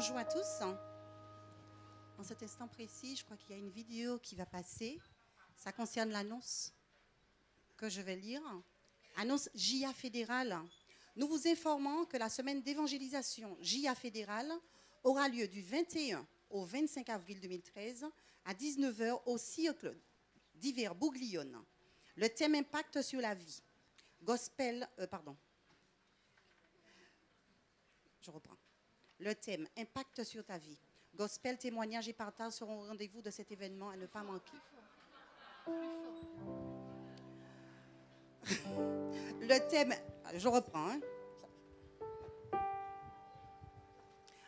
Bonjour à tous. En cet instant précis, je crois qu'il y a une vidéo qui va passer. Ça concerne l'annonce que je vais lire. Annonce JA fédérale. Nous vous informons que la semaine d'évangélisation JA fédérale aura lieu du 21 au 25 avril 2013 à 19 h au Cirque d'hiver Bouglione. Le thème impact sur la vie. Je reprends. Le thème impact sur ta vie. Gospel, témoignages et partage seront au rendez-vous de cet événement à ne pas manquer. Le thème, je reprends.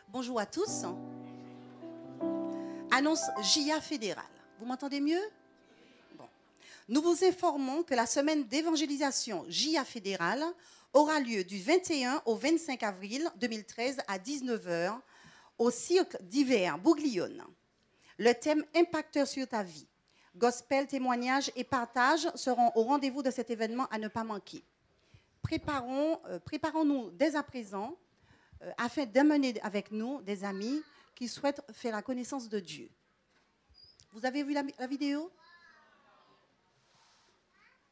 Bonjour à tous. Annonce JA fédérale. Vous m'entendez mieux? Bon. Nous vous informons que la semaine d'évangélisation JA fédérale aura lieu du 21 au 25 avril 2013 à 19 h au Cirque d'hiver Bouglione. Le thème impacteur sur ta vie. Gospel, témoignages et partage seront au rendez-vous de cet événement à ne pas manquer. Préparons-nous dès à présent afin d'amener avec nous des amis qui souhaitent faire la connaissance de Dieu. Vous avez vu la vidéo?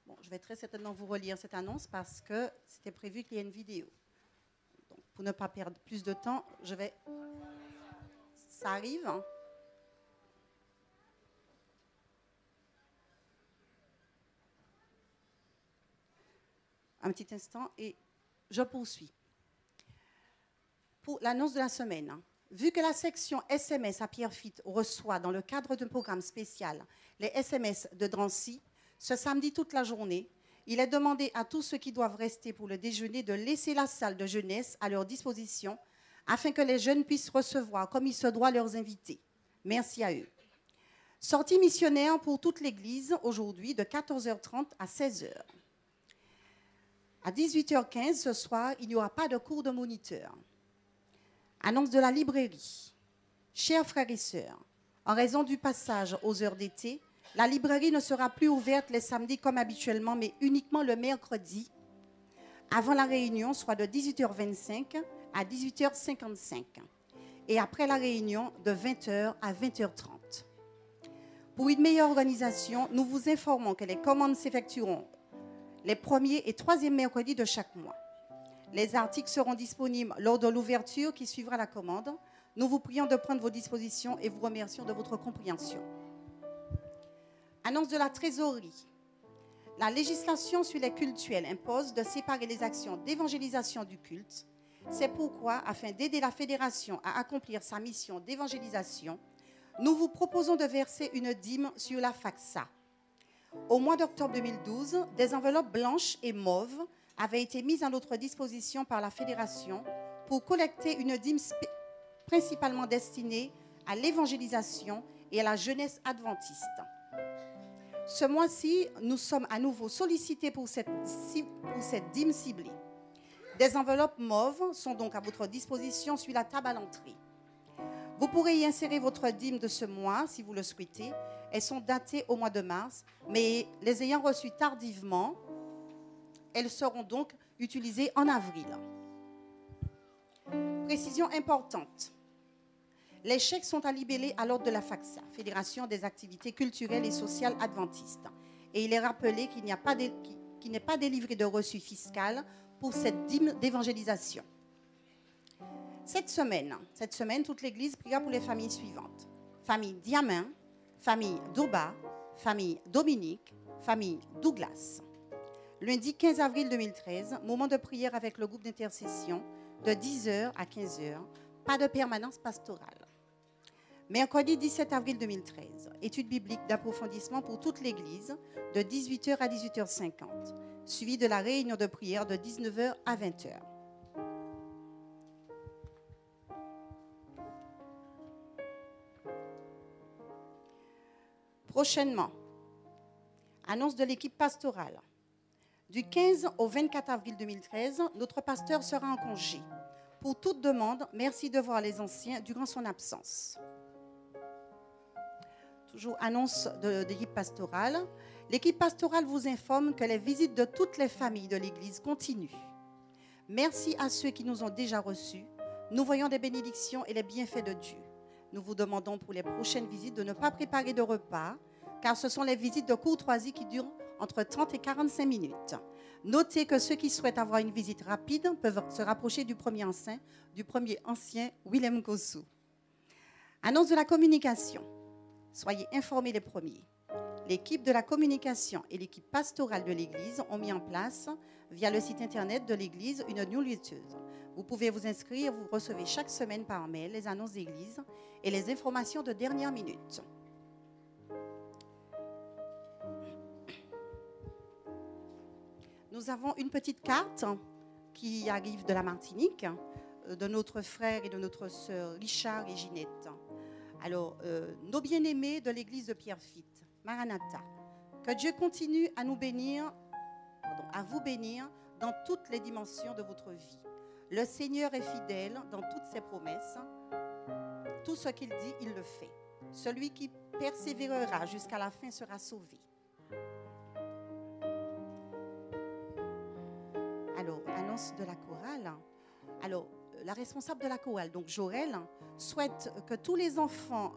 Bon, je vais très certainement vous relire cette annonce parce que c'était prévu qu'il y ait une vidéo. Donc, pour ne pas perdre plus de temps, je vais... Ça arrive, hein? Un petit instant et je poursuis. Pour l'annonce de la semaine, vu que la section SMS à Pierrefitte reçoit dans le cadre d'un programme spécial les SMS de Drancy, ce samedi toute la journée, il est demandé à tous ceux qui doivent rester pour le déjeuner de laisser la salle de jeunesse à leur disposition afin que les jeunes puissent recevoir comme il se doit leurs invités. Merci à eux. Sortie missionnaire pour toute l'Église aujourd'hui de 14 h 30 à 16 h. À 18 h 15 ce soir, il n'y aura pas de cours de moniteur. Annonce de la librairie. Chers frères et sœurs, en raison du passage aux heures d'été, la librairie ne sera plus ouverte les samedis comme habituellement, mais uniquement le mercredi, avant la réunion, soit de 18 h 25 à 18 h 55, et après la réunion, de 20 h à 20 h 30. Pour une meilleure organisation, nous vous informons que les commandes s'effectueront les premiers et troisièmes mercredis de chaque mois. Les articles seront disponibles lors de l'ouverture qui suivra la commande. Nous vous prions de prendre vos dispositions et vous remercions de votre compréhension. Annonce de la trésorerie. La législation sur les cultuels impose de séparer les actions d'évangélisation du culte. C'est pourquoi, afin d'aider la fédération à accomplir sa mission d'évangélisation, nous vous proposons de verser une dîme sur la FACSA. Au mois d'octobre 2012, des enveloppes blanches et mauves avaient été mises à notre disposition par la fédération pour collecter une dîme principalement destinée à l'évangélisation et à la jeunesse adventiste. Ce mois-ci, nous sommes à nouveau sollicités pour cette dîme ciblée. Des enveloppes mauves sont donc à votre disposition sur la table à l'entrée. Vous pourrez y insérer votre dîme de ce mois si vous le souhaitez. Elles sont datées au mois de mars, mais les ayant reçues tardivement, elles seront donc utilisées en avril. Précision importante. Les chèques sont à libeller à l'ordre de la FACSA, Fédération des activités culturelles et sociales adventistes. Et il est rappelé qu'il n'est pas délivré de reçu fiscal pour cette dîme d'évangélisation. Cette semaine, toute l'Église priera pour les familles suivantes. Famille Diamin, famille Doba, famille Dominique, famille Douglas. Lundi 15 avril 2013, moment de prière avec le groupe d'intercession de 10 h à 15 h. Pas de permanence pastorale. Mercredi 17 avril 2013, étude biblique d'approfondissement pour toute l'Église de 18 h à 18 h 50, suivi de la réunion de prière de 19 h à 20 h. Prochainement, annonce de l'équipe pastorale. Du 15 au 24 avril 2013, notre pasteur sera en congé. Pour toute demande, merci de voir les anciens durant son absence. Toujours annonce de l'équipe pastorale. L'équipe pastorale vous informe que les visites de toutes les familles de l'Église continuent. Merci à ceux qui nous ont déjà reçus. Nous voyons des bénédictions et les bienfaits de Dieu. Nous vous demandons pour les prochaines visites de ne pas préparer de repas, car ce sont les visites de courtoisie qui durent entre 30 et 45 minutes. Notez que ceux qui souhaitent avoir une visite rapide peuvent se rapprocher du premier ancien Willem Gossou. Annonce de la communication. Soyez informés les premiers. L'équipe de la communication et l'équipe pastorale de l'Église ont mis en place, via le site internet de l'Église, une newsletter. Vous pouvez vous inscrire, vous recevez chaque semaine par mail les annonces d'Église et les informations de dernière minute. Nous avons une petite carte qui arrive de la Martinique, de notre frère et de notre sœur Richard et Ginette. Alors, nos bien-aimés de l'église de Pierrefitte, Maranatha, que Dieu continue à nous bénir, à vous bénir dans toutes les dimensions de votre vie. Le Seigneur est fidèle dans toutes ses promesses. Tout ce qu'il dit, il le fait. Celui qui persévérera jusqu'à la fin sera sauvé. Alors, annonce de la chorale. Alors, la responsable de la chorale, donc Jorel, souhaite que tous les enfants...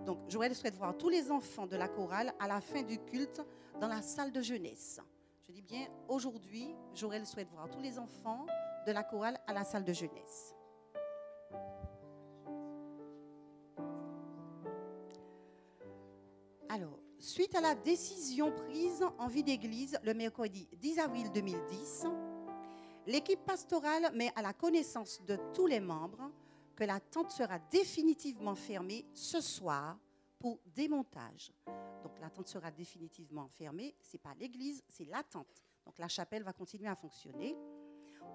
Donc, Jorel souhaite voir tous les enfants de la chorale à la fin du culte dans la salle de jeunesse. Je dis bien, aujourd'hui, Jorel souhaite voir tous les enfants de la chorale à la salle de jeunesse. Alors, suite à la décision prise en vie d'église le mercredi 10 avril 2010, l'équipe pastorale met à la connaissance de tous les membres que la tente sera définitivement fermée ce soir pour démontage. Donc la tente sera définitivement fermée, ce n'est pas l'église, c'est la tente. Donc la chapelle va continuer à fonctionner.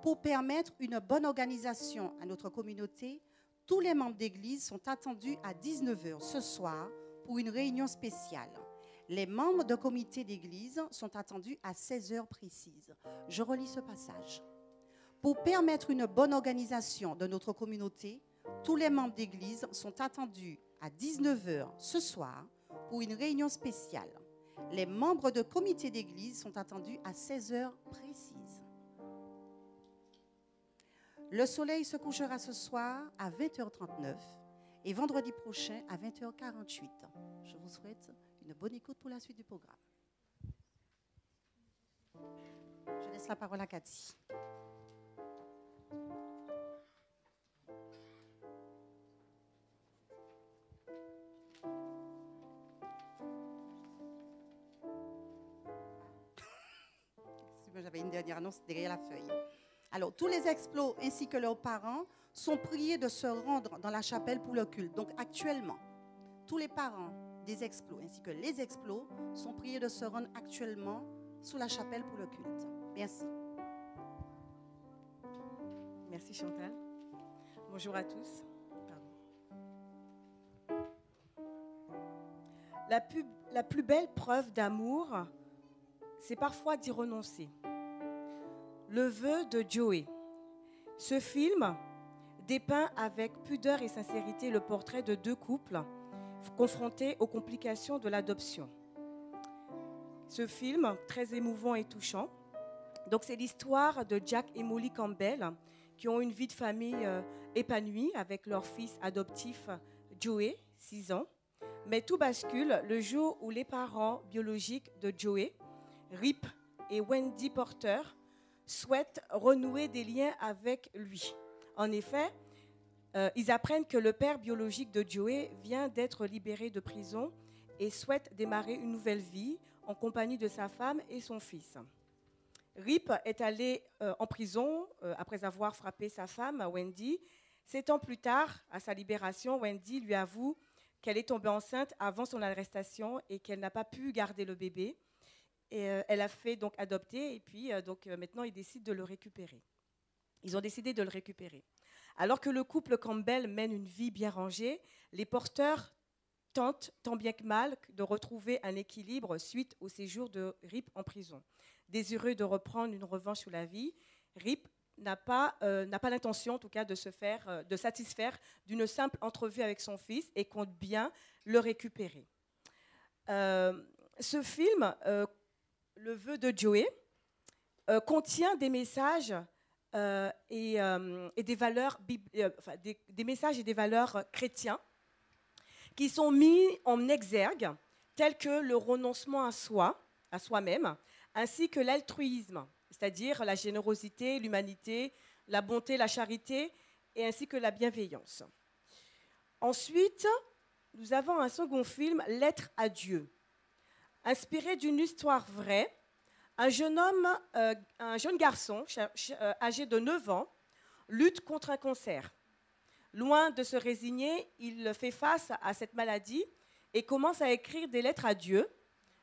Pour permettre une bonne organisation à notre communauté, tous les membres d'église sont attendus à 19h ce soir pour une réunion spéciale. Les membres de comité d'église sont attendus à 16h précises. Je relis ce passage. Pour permettre une bonne organisation de notre communauté, tous les membres d'église sont attendus à 19h ce soir pour une réunion spéciale. Les membres de comité d'église sont attendus à 16h précises. Le soleil se couchera ce soir à 20h39 et vendredi prochain à 20h48. Je vous souhaite une bonne écoute pour la suite du programme. Je laisse la parole à Cathy. J'avais une dernière annonce derrière la feuille. Alors, tous les explos ainsi que leurs parents sont priés de se rendre dans la chapelle pour le culte. Donc, actuellement, tous les parents des explos ainsi que les explos sont priés de se rendre actuellement sous la chapelle pour le culte. Merci. Merci Chantal. Bonjour à tous. La plus belle preuve d'amour, c'est parfois d'y renoncer. Le vœu de Joey. Ce film dépeint avec pudeur et sincérité le portrait de deux couples confrontés aux complications de l'adoption. Ce film, très émouvant et touchant, donc c'est l'histoire de Jack et Molly Campbell qui ont une vie de famille épanouie avec leur fils adoptif Joey, 6 ans. Mais tout bascule le jour où les parents biologiques de Joey, Rip et Wendy Porter, souhaitent renouer des liens avec lui. En effet, ils apprennent que le père biologique de Joey vient d'être libéré de prison et souhaite démarrer une nouvelle vie en compagnie de sa femme et son fils. Rip est allé en prison après avoir frappé sa femme, Wendy. 7 ans plus tard, à sa libération, Wendy lui avoue qu'elle est tombée enceinte avant son arrestation et qu'elle n'a pas pu garder le bébé. Et elle a fait donc adopter et puis maintenant ils décident de le récupérer. Ils ont décidé de le récupérer. Alors que le couple Campbell mène une vie bien rangée, les porteurs tentent tant bien que mal de retrouver un équilibre suite au séjour de Rip en prison. Désireux de reprendre une revanche sur la vie, Rip n'a pas l'intention en tout cas de satisfaire d'une simple entrevue avec son fils et compte bien le récupérer. Ce film, Le vœu de Joey, contient des messages et des valeurs, des messages et des valeurs chrétiens qui sont mis en exergue, tels que le renoncement à soi, à soi-même, ainsi que l'altruisme, c'est-à-dire la générosité, l'humanité, la bonté, la charité, et ainsi que la bienveillance. Ensuite, nous avons un second film, Lettre à Dieu. Inspiré d'une histoire vraie, un jeune garçon âgé de 9 ans lutte contre un cancer. Loin de se résigner, il fait face à cette maladie et commence à écrire des lettres à Dieu,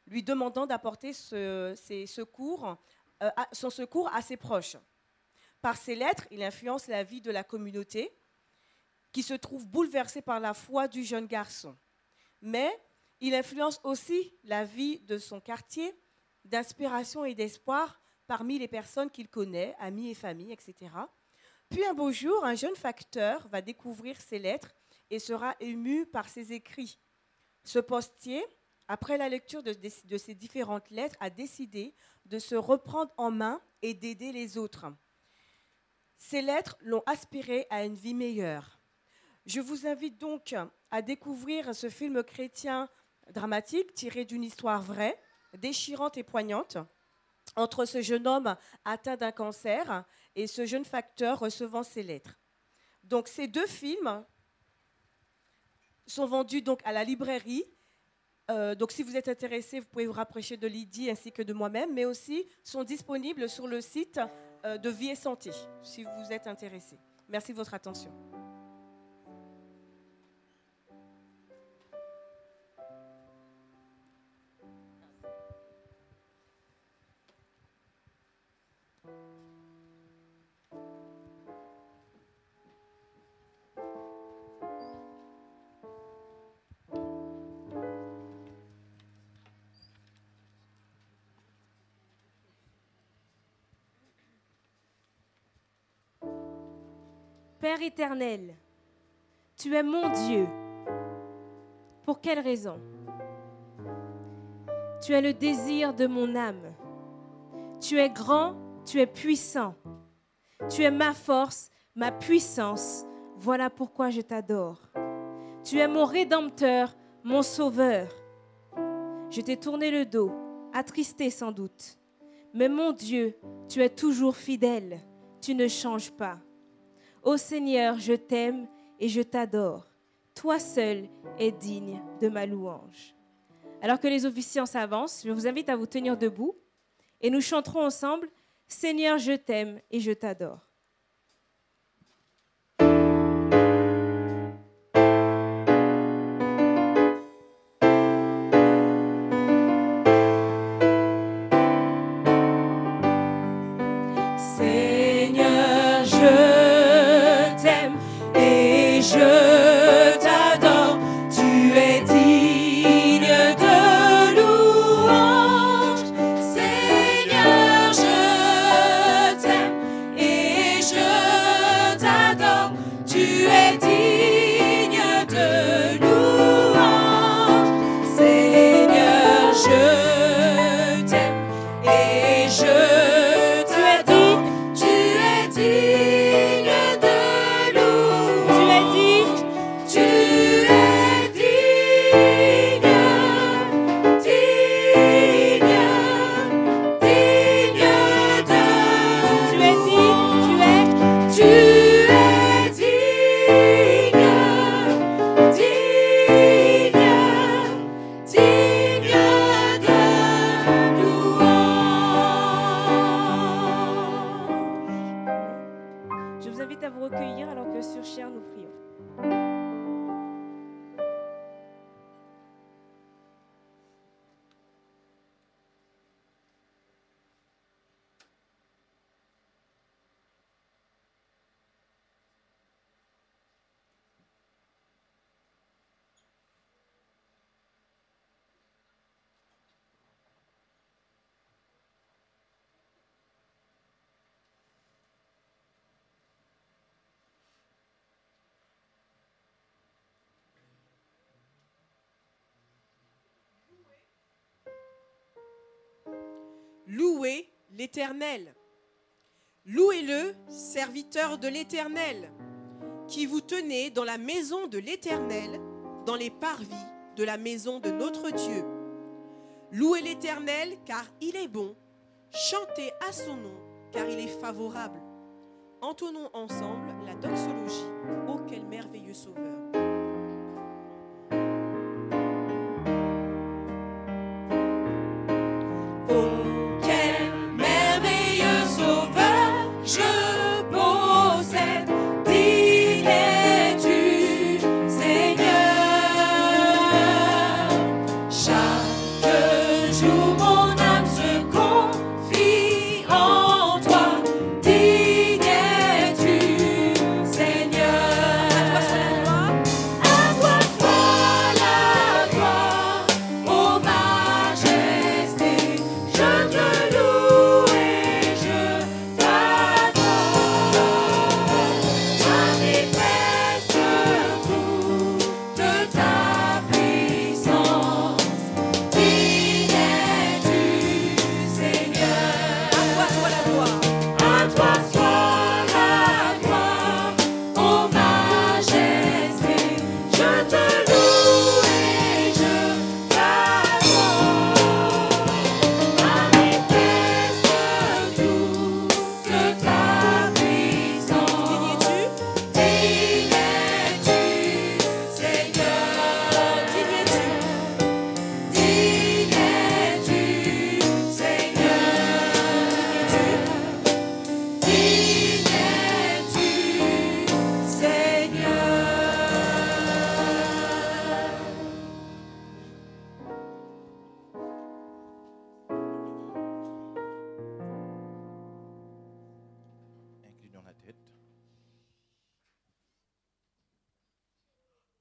lui demandant d'apporter son secours à ses proches. Par ces lettres, il influence la vie de la communauté qui se trouve bouleversée par la foi du jeune garçon. Mais il influence aussi la vie de son quartier d'inspiration et d'espoir parmi les personnes qu'il connaît, amis et famille, etc. Puis un beau jour, un jeune facteur va découvrir ses lettres et sera ému par ses écrits. Ce postier, après la lecture de ces différentes lettres, a décidé de se reprendre en main et d'aider les autres. Ces lettres l'ont aspiré à une vie meilleure. Je vous invite donc à découvrir ce film chrétien dramatique tiré d'une histoire vraie, déchirante et poignante, entre ce jeune homme atteint d'un cancer et ce jeune facteur recevant ses lettres. Donc ces deux films sont vendus donc à la librairie. Donc si vous êtes intéressé, vous pouvez vous rapprocher de Lydie ainsi que de moi-même, mais aussi sont disponibles sur le site de Vie et Santé, si vous êtes intéressé. Merci de votre attention. Père éternel, tu es mon Dieu. Pour quelle raison? Tu es le désir de mon âme. Tu es grand, tu es puissant. Tu es ma force, ma puissance. Voilà pourquoi je t'adore. Tu es mon Rédempteur, mon Sauveur. Je t'ai tourné le dos, attristé sans doute. Mais mon Dieu, tu es toujours fidèle. Tu ne changes pas. Ô Seigneur, je t'aime et je t'adore. Toi seul es digne de ma louange. Alors que les officiants s'avancent, je vous invite à vous tenir debout et nous chanterons ensemble « Seigneur, je t'aime et je t'adore ». Louez l'Éternel. Louez-le, serviteurs de l'Éternel, qui vous tenez dans la maison de l'Éternel, dans les parvis de la maison de notre Dieu. Louez l'Éternel, car il est bon. Chantez à son nom, car il est favorable. Entonnons ensemble la doxologie. Ô quel merveilleux Sauveur!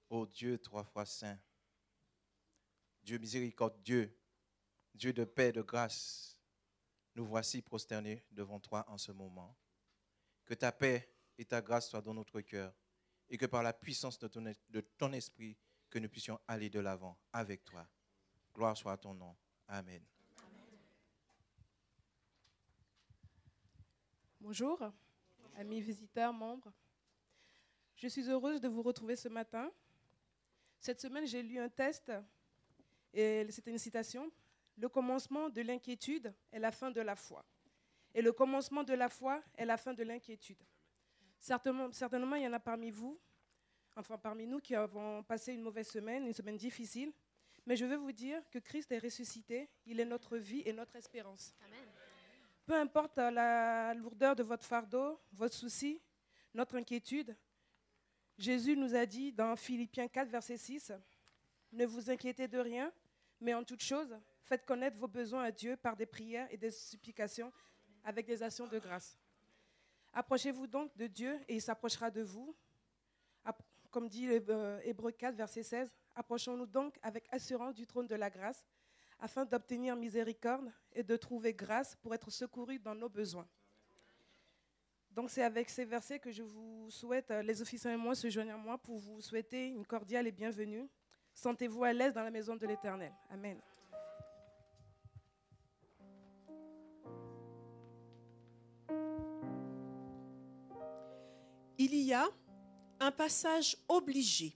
Ô Dieu, trois fois saint, Dieu miséricordieux, Dieu de paix et de grâce, nous voici prosternés devant toi en ce moment. Que ta paix et ta grâce soient dans notre cœur et que par la puissance de ton esprit, que nous puissions aller de l'avant avec toi. Gloire soit à ton nom. Amen. Bonjour, amis visiteurs, membres. Je suis heureuse de vous retrouver ce matin. Cette semaine, j'ai lu un texte et c'était une citation. Le commencement de l'inquiétude est la fin de la foi. Et le commencement de la foi est la fin de l'inquiétude. Certainement, il y en a parmi vous, enfin parmi nous, qui avons passé une mauvaise semaine, une semaine difficile. Mais je veux vous dire que Christ est ressuscité. Il est notre vie et notre espérance. Amen. Peu importe la lourdeur de votre fardeau, votre souci, notre inquiétude, Jésus nous a dit dans Philippiens 4, verset 6, « Ne vous inquiétez de rien, mais en toute chose, faites connaître vos besoins à Dieu par des prières et des supplications avec des actions de grâce. » Approchez-vous donc de Dieu et il s'approchera de vous. Comme dit Hébreux 4, verset 16, « Approchons-nous donc avec assurance du trône de la grâce, afin d'obtenir miséricorde et de trouver grâce pour être secourus dans nos besoins. » Donc c'est avec ces versets que je vous souhaite, les officiants et moi, se joignent à moi pour vous souhaiter une cordiale et bienvenue. Sentez-vous à l'aise dans la maison de l'Éternel. Amen. Il y a un passage obligé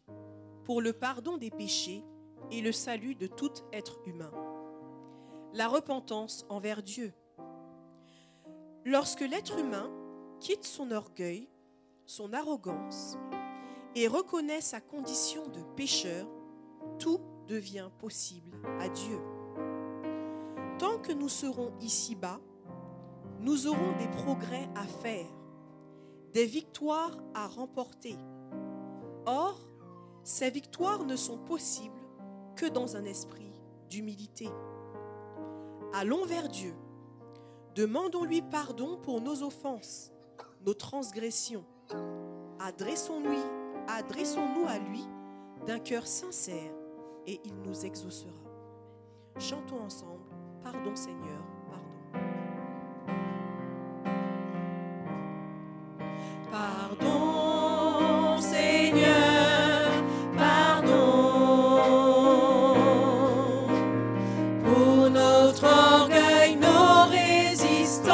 pour le pardon des péchés et le salut de tout être humain. La repentance envers Dieu. Lorsque l'être humain quitte son orgueil, son arrogance et reconnaît sa condition de pécheur, tout devient possible à Dieu. Tant que nous serons ici-bas, nous aurons des progrès à faire, des victoires à remporter. Or, ces victoires ne sont possibles que dans un esprit d'humilité. Allons vers Dieu, demandons-lui pardon pour nos offenses, nos transgressions. Adressons-nous à lui d'un cœur sincère et il nous exaucera. Chantons ensemble, pardon Seigneur, pardon. Pardon Seigneur, pardon pour notre orgueil, nos résistances.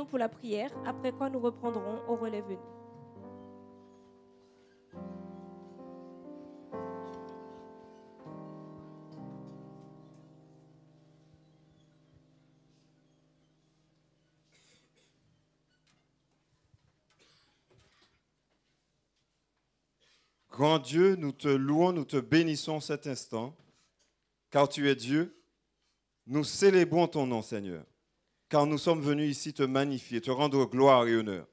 pour la prière, après quoi nous reprendrons au relais venu. Grand Dieu, nous te louons, nous te bénissons cet instant, car tu es Dieu. Nous célébrons ton nom, Seigneur, car nous sommes venus ici te magnifier, te rendre gloire et honneur.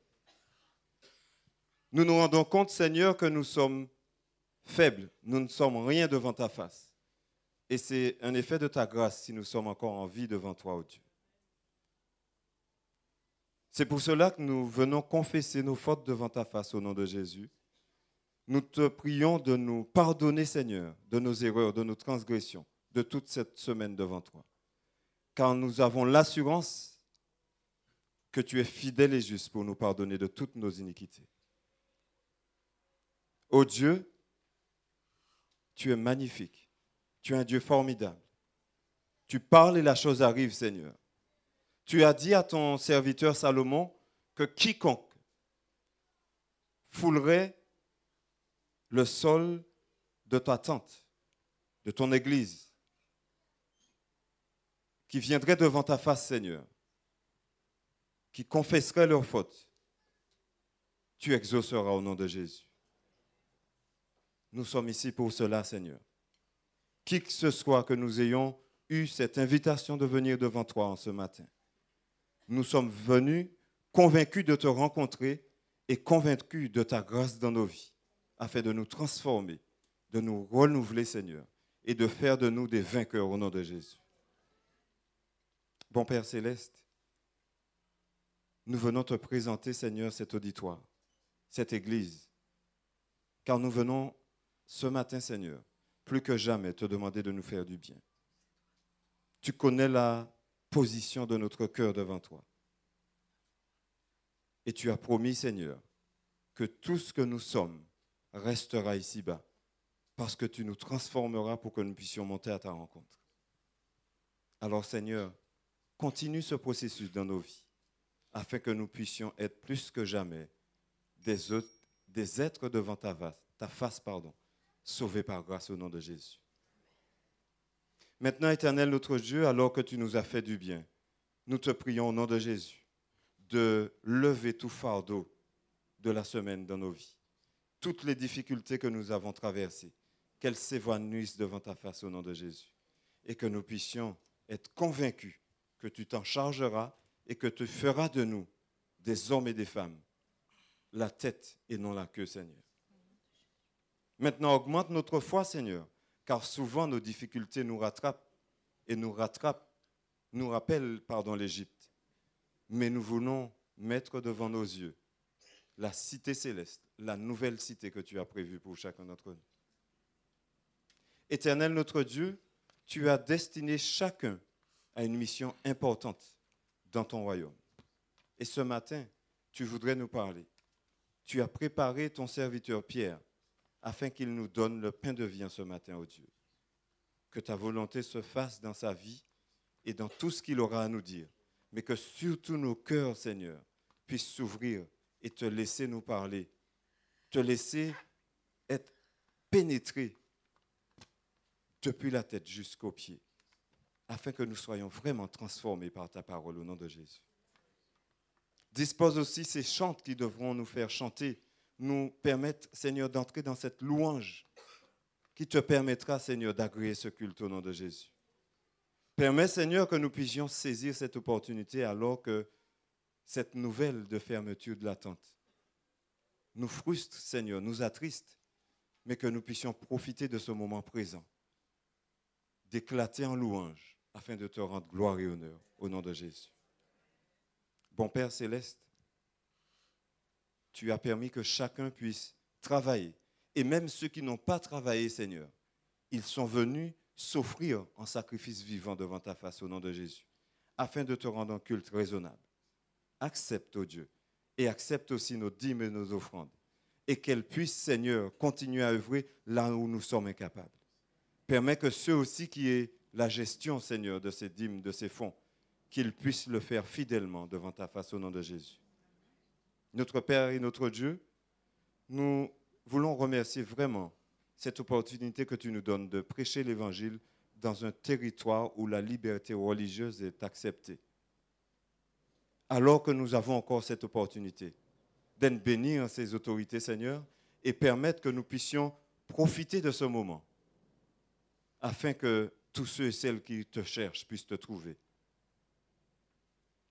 Nous nous rendons compte, Seigneur, que nous sommes faibles, nous ne sommes rien devant ta face. Et c'est un effet de ta grâce si nous sommes encore en vie devant toi, ô Dieu. C'est pour cela que nous venons confesser nos fautes devant ta face au nom de Jésus. Nous te prions de nous pardonner, Seigneur, de nos erreurs, de nos transgressions, de toute cette semaine devant toi. Car nous avons l'assurance que tu es fidèle et juste pour nous pardonner de toutes nos iniquités. Ô Dieu, tu es magnifique. Tu es un Dieu formidable. Tu parles et la chose arrive, Seigneur. Tu as dit à ton serviteur Salomon que quiconque foulerait le sol de ta tente, de ton église, qui viendrait devant ta face, Seigneur, qui confesserait leurs fautes, tu exauceras au nom de Jésus. Nous sommes ici pour cela, Seigneur. Qui que ce soit que nous ayons eu cette invitation de venir devant toi en ce matin, nous sommes venus convaincus de te rencontrer et convaincus de ta grâce dans nos vies, afin de nous transformer, de nous renouveler, Seigneur, et de faire de nous des vainqueurs au nom de Jésus. Bon Père Céleste, nous venons te présenter, Seigneur, cet auditoire, cette église, car nous venons ce matin, Seigneur, plus que jamais te demander de nous faire du bien. Tu connais la position de notre cœur devant toi. Et tu as promis, Seigneur, que tout ce que nous sommes restera ici-bas, parce que tu nous transformeras pour que nous puissions monter à ta rencontre. Alors, Seigneur, continue ce processus dans nos vies, afin que nous puissions être plus que jamais des êtres devant ta face, sauvés par grâce au nom de Jésus. Maintenant, Éternel notre Dieu, alors que tu nous as fait du bien, nous te prions au nom de Jésus de lever tout fardeau de la semaine dans nos vies. Toutes les difficultés que nous avons traversées, qu'elles s'évanouissent devant ta face au nom de Jésus. Et que nous puissions être convaincus que tu t'en chargeras et que tu feras de nous des hommes et des femmes, la tête et non la queue, Seigneur. Maintenant, augmente notre foi, Seigneur, car souvent nos difficultés nous rattrapent et nous rappellent l'Égypte. Mais nous voulons mettre devant nos yeux la cité céleste, la nouvelle cité que tu as prévue pour chacun d'entre nous. Éternel notre Dieu, tu as destiné chacun à une mission importante dans ton royaume. Et ce matin, tu voudrais nous parler. Tu as préparé ton serviteur Pierre afin qu'il nous donne le pain de vie en ce matin, ô Dieu. Que ta volonté se fasse dans sa vie et dans tout ce qu'il aura à nous dire. Mais que surtout nos cœurs, Seigneur, puissent s'ouvrir et te laisser nous parler. Te laisser être pénétrés depuis la tête jusqu'aux pieds, afin que nous soyons vraiment transformés par ta parole au nom de Jésus. Dispose aussi ces chants qui devront nous faire chanter, nous permettre, Seigneur, d'entrer dans cette louange qui te permettra, Seigneur, d'agréer ce culte au nom de Jésus. Permets, Seigneur, que nous puissions saisir cette opportunité alors que cette nouvelle de fermeture de la tente nous frustre, Seigneur, nous attriste, mais que nous puissions profiter de ce moment présent, d'éclater en louange afin de te rendre gloire et honneur au nom de Jésus. Bon Père Céleste, tu as permis que chacun puisse travailler. Et même ceux qui n'ont pas travaillé, Seigneur, ils sont venus s'offrir en sacrifice vivant devant ta face au nom de Jésus, afin de te rendre un culte raisonnable. Accepte, ô Dieu, et accepte aussi nos dîmes et nos offrandes, et qu'elles puissent, Seigneur, continuer à œuvrer là où nous sommes incapables. Permets que ceux aussi qui aient la gestion, Seigneur, de ces dîmes, de ces fonds, qu'il puisse le faire fidèlement devant ta face au nom de Jésus. Notre Père et notre Dieu, nous voulons remercier vraiment cette opportunité que tu nous donnes de prêcher l'Évangile dans un territoire où la liberté religieuse est acceptée. Alors que nous avons encore cette opportunité d'en bénir ces autorités, Seigneur, et permettre que nous puissions profiter de ce moment afin que tous ceux et celles qui te cherchent puissent te trouver.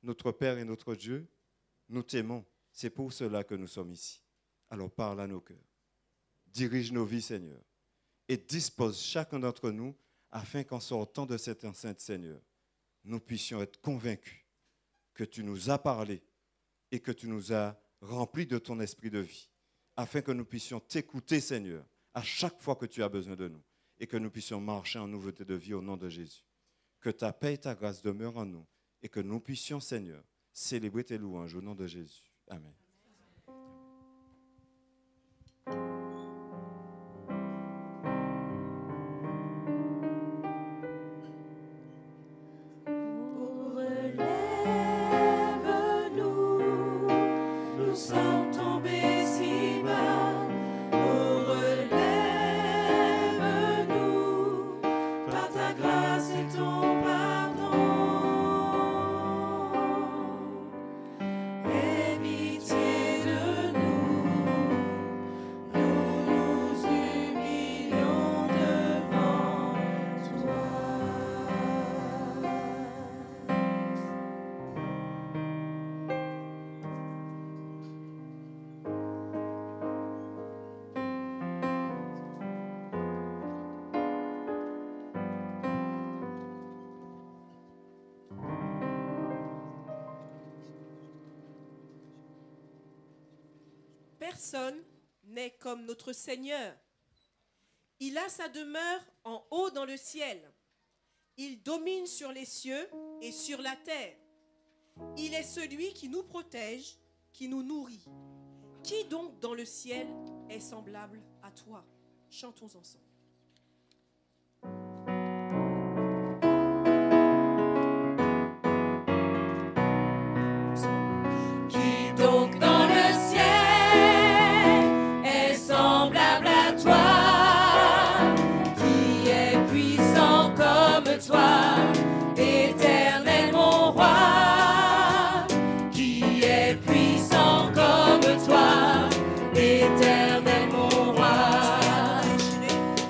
Notre Père et notre Dieu, nous t'aimons. C'est pour cela que nous sommes ici. Alors parle à nos cœurs. Dirige nos vies, Seigneur, et dispose chacun d'entre nous afin qu'en sortant de cette enceinte, Seigneur, nous puissions être convaincus que tu nous as parlé et que tu nous as remplis de ton esprit de vie, afin que nous puissions t'écouter, Seigneur, à chaque fois que tu as besoin de nous, et que nous puissions marcher en nouveauté de vie au nom de Jésus. Que ta paix et ta grâce demeurent en nous, et que nous puissions, Seigneur, célébrer tes louanges au nom de Jésus. Amen. Personne n'est comme notre Seigneur. Il a sa demeure en haut dans le ciel. Il domine sur les cieux et sur la terre. Il est celui qui nous protège, qui nous nourrit. Qui donc dans le ciel est semblable à toi? Chantons ensemble. Qui donc dans le ciel est semblable à toi, qui est puissant comme toi, éternel mon roi, qui est puissant comme toi, éternel mon roi.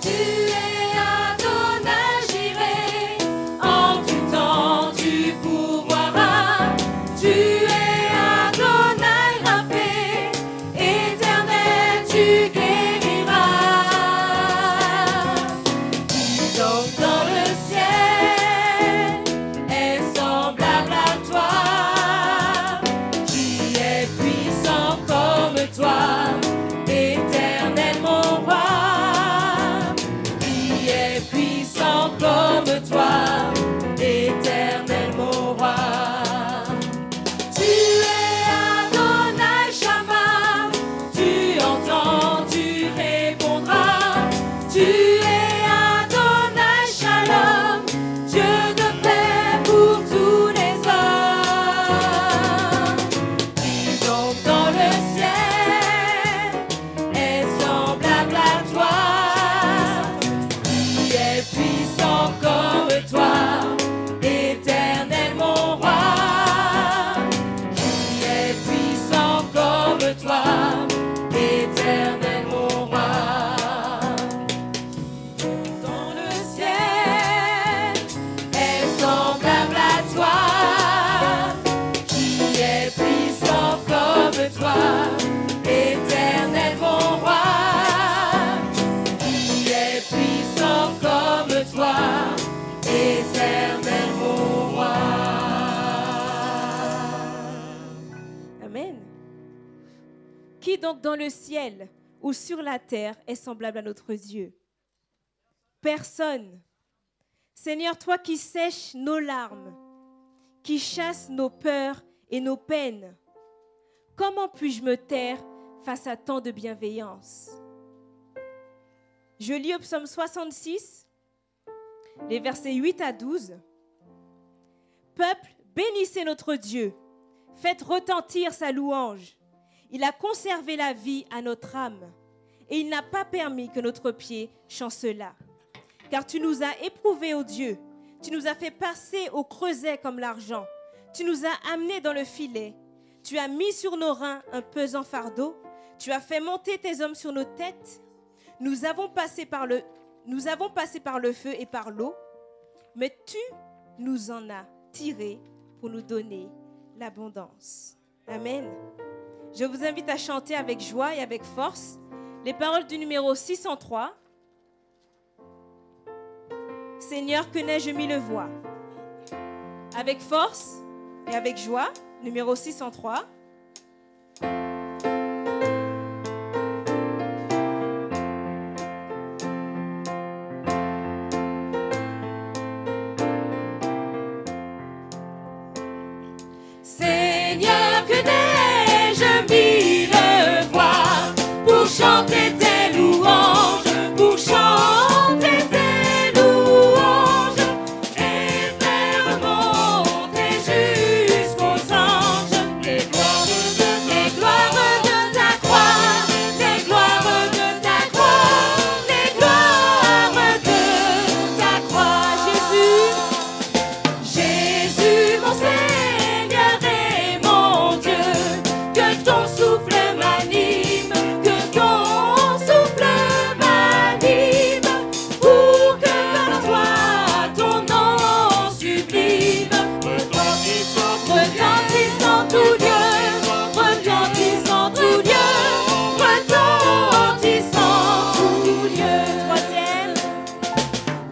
Tu es Adonai Jireh, en tout temps tu pourvoiras. Tu es Adonai Rapha, éternel tu guériras. Qui donc dans le ciel est semblable à toi, qui est puissant comme toi, éternel mon roi, qui est puissant comme toi, éternel mon roi. Tu es Adonai Shammah, tu entends, tu répondras. Tu es Adonai Shalom, Dieu de paix pour tous les hommes. Qui donc dans le ciel est semblable à toi, qui est puissant comme toi, éternel mon roi, qui est puissant comme toi, éternel mon roi. Dans le ciel est semblable à toi, qui est puissant comme toi, éternel mon roi, qui est puissant comme toi, éternel mon roi. Amen. Qui donc dans le ciel ou sur la terre est semblable à notre Dieu? Personne. Seigneur, toi qui sèches nos larmes, qui chasses nos peurs et nos peines, comment puis-je me taire face à tant de bienveillance? Je lis au psaume 66, les versets 8 à 12. Peuple, Bénissez notre Dieu. Faites retentir sa louange. Il a conservé la vie à notre âme. Et il n'a pas permis que notre pied chancelât. Car tu nous as éprouvés, ô Dieu. Tu nous as fait passer au creuset comme l'argent. Tu nous as amenés dans le filet. Tu as mis sur nos reins un pesant fardeau. Tu as fait monter tes hommes sur nos têtes. Nous avons passé par le feu et par l'eau. Mais tu nous en as tirés pour nous donner l'abondance. Amen. Je vous invite à chanter avec joie et avec force les paroles du numéro 603. Seigneur, que n'ai-je mis le voix? Avec force et avec joie, numéro 603. Seigneur, que n'ai-je mis le voix pour chanter tes louanges, pour chanter tes louanges et faire monter jusqu'aux anges les gloires de ta croix, les gloires de ta croix, les gloires de ta croix. Jésus, mon Seigneur et mon Dieu, que ton souffle m'anime, que ton souffle m'anime, pour que par toi ton nom sublime retentisse en tout lieu, retentisse en tout lieu, retentisse en tout lieu. Troisième.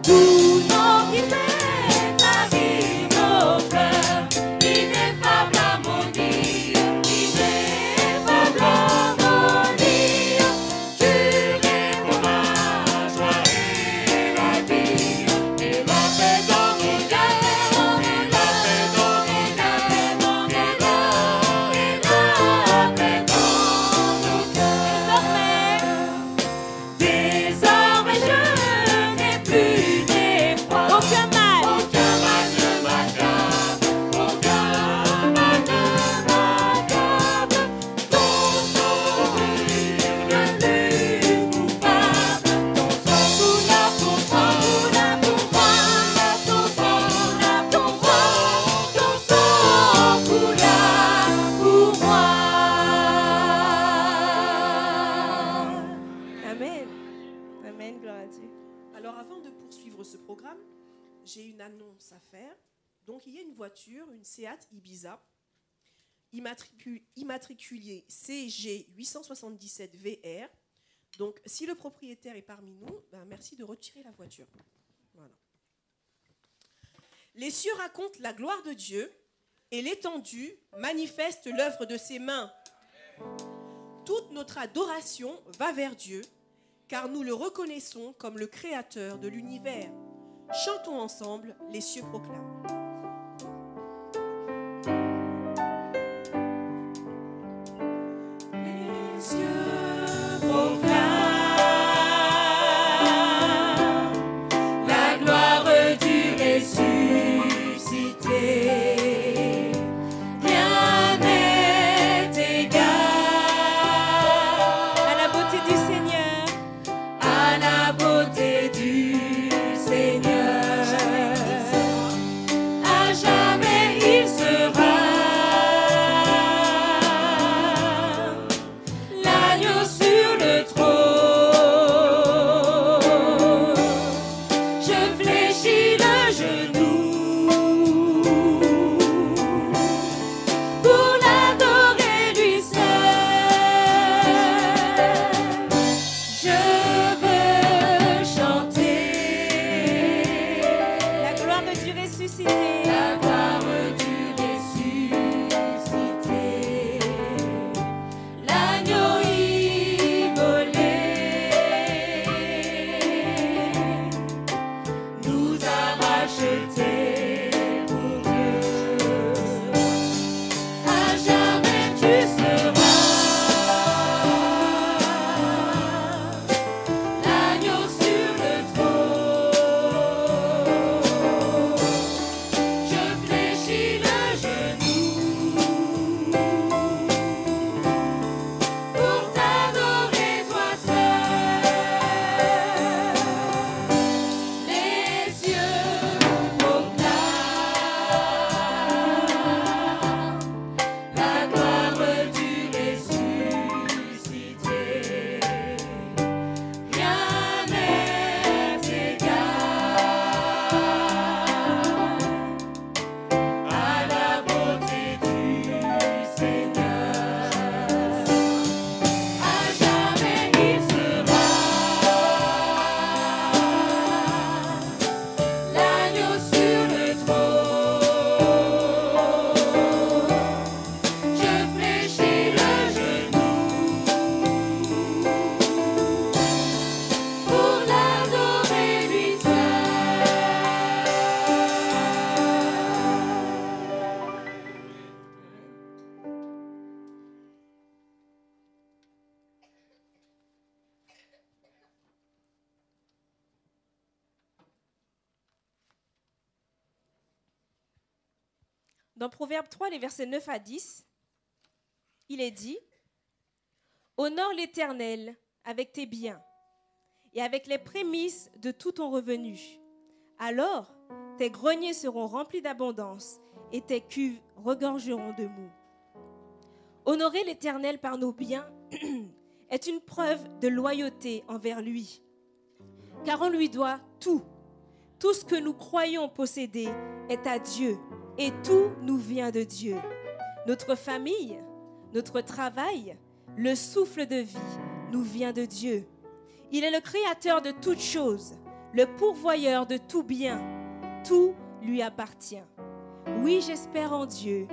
Tout nom qui fait ta vie nos fleurs, ineffable harmonie, ineffable harmonie. Tu réponds la joie et la vie, et la paix dans nos cœurs, et la paix dans nos cœurs, et la paix dans nos cœurs. Désormais je n'ai plus d'effroi. Aucun mal. Aucun mal ne m'accable, aucun mal ne m'accable. Ton sourire ne l'est coupable. Ton sang coula pour moi, ton sang coula pour moi, ton sang coula pour moi. Amen. Amen, gloire à Dieu. Alors avant de poursuivre ce programme, j'ai une annonce à faire. Donc il y a une voiture, une Seat Ibiza, immatriculée CG 877 VR. Donc si le propriétaire est parmi nous, merci de retirer la voiture. Voilà. Les cieux racontent la gloire de Dieu et l'étendue manifeste l'œuvre de ses mains. Toute notre adoration va vers Dieu, car nous le reconnaissons comme le créateur de l'univers. Chantons ensemble, les cieux proclament. Les cieux proclament la gloire du ressuscité. Rien n'est égal À la beauté du Seigneur. à la beauté du Seigneur. Dans Proverbe 3, les versets 9 à 10, il est dit « Honore l'Éternel avec tes biens et avec les prémices de tout ton revenu. Alors, tes greniers seront remplis d'abondance et tes cuves regorgeront de mou. » Honorer l'Éternel par nos biens est une preuve de loyauté envers lui, car on lui doit tout. Tout ce que nous croyons posséder est à Dieu et tout nous vient de Dieu. Notre famille, notre travail, le souffle de vie nous vient de Dieu. Il est le créateur de toutes choses, le pourvoyeur de tout bien. Tout lui appartient. Oui, j'espère en Dieu,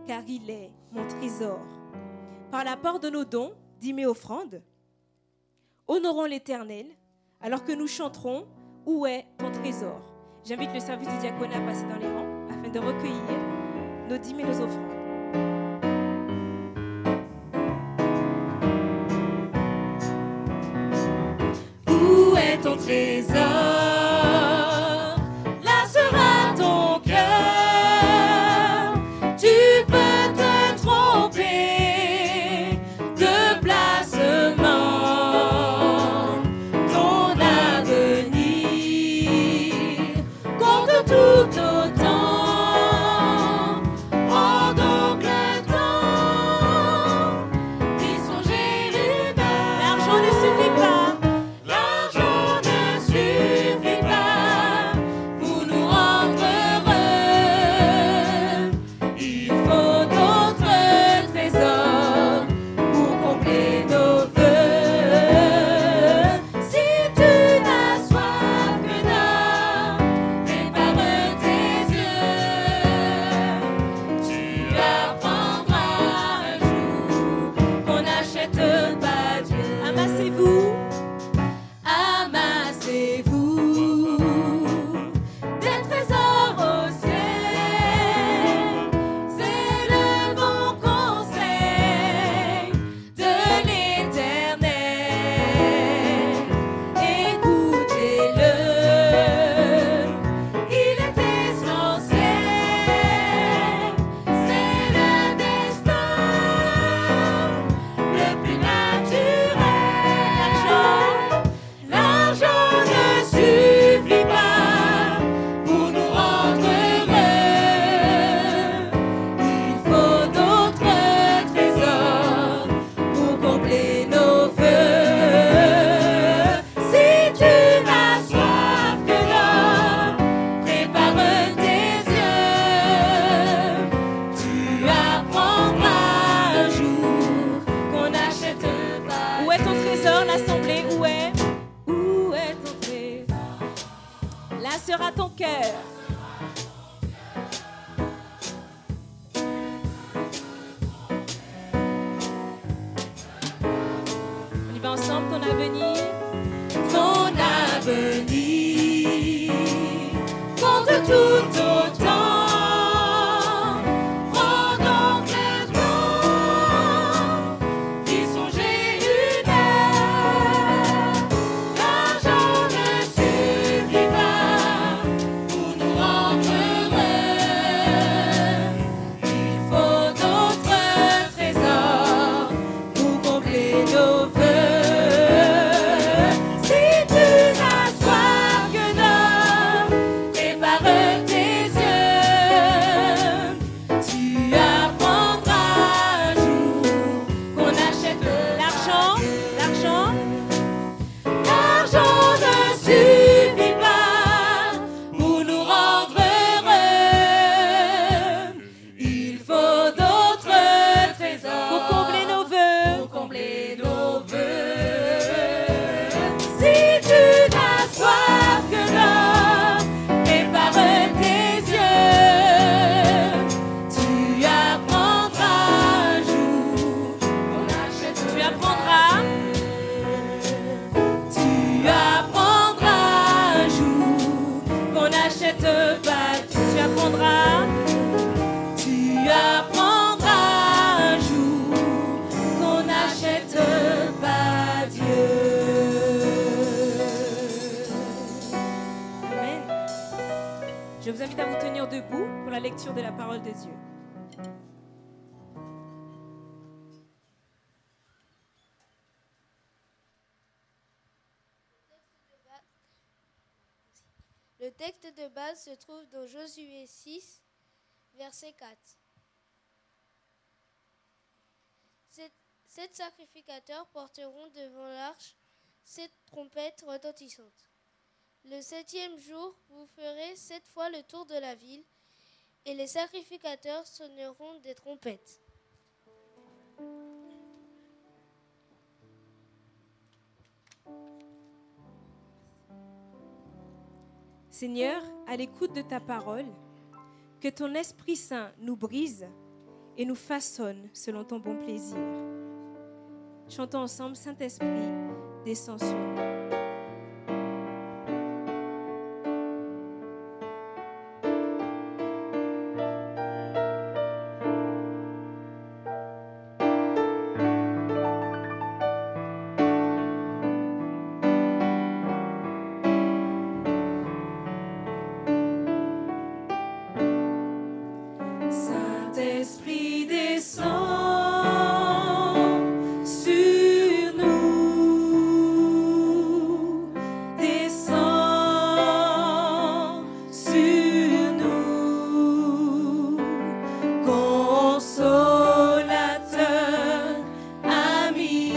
car il est mon trésor. Par l'apport de nos dons, dîmes et offrandes, honorons l'Éternel alors que nous chanterons « Où est ton trésor ?» J'invite le service du diaconat à passer dans les rangs afin de recueillir nos dîmes et nos offrandes. Où est ton trésor? Là sera ton cœur. Tu peux te tromper de placement. Ton avenir compte tout autant. Prends donc le temps d'y songer une heure. L'argent ne suffit pas. L'argent ne suffit pas pour nous rendre heureux. Il faut d'autres trésors pour combler nos vœux. Si tu n'as soif que d'or, prépare tes yeux. Tu apprendras un jour qu'on n'achète pas Dieu. Amassez-vous. Amassez-vous des trésors au ciel, c'est le bon conseil de l'Éternel. Écoutez-le, il est essentiel, c'est le destin le plus naturel. L'argent ne suffit pas pour nous rendre heureux. Il faut d'autres trésors pour combler nos vœux. Si tu n'as soif que d'or, prépare tes yeux. Tu apprendras un jour qu'on n'achète pas. Où est ton trésor, l'assemblée? Où est? Où est ton trésor? Là sera ton cœur. On y va ensemble, ton avenir. Ton avenir compte tout autant. Prends donc le temps d'y songer une heure. L'argent ne suffit pas pour nous rendre heureux. Il faut d'autres trésors pour combler nos vœux. Si tu n'as soif que d'or, prépare tes yeux. Tu apprendras un jour qu'on achète L'argent, l'argent. L'argent ne suffit pas pour nous rendre heureux. Il faut d'autres trésors Pour combler nos vœux. pour combler nos vœux. Si tu n'as soif que d'or, prépare tes yeux. Tu apprendras un jour qu'on achète. Tu apprendras. Tu apprendras un jour qu'on n'achète pas. Tu apprendras. Tu apprendras un jour qu'on n'achète pas Dieu. Amen. Je vous invite à vous tenir debout pour la lecture de la parole de Dieu. Le texte de base se trouve dans Josué 6, verset 4. Sept sacrificateurs porteront devant l'arche 7 trompettes retentissantes. Le 7e jour, vous ferez 7 fois le tour de la ville, et les sacrificateurs sonneront des trompettes. Seigneur, à l'écoute de ta parole, que ton Esprit Saint nous brise et nous façonne selon ton bon plaisir. Chantons ensemble, Saint-Esprit, descends sur nous. Saint-Esprit descend sur nous, descend sur nous, consolateur, ami,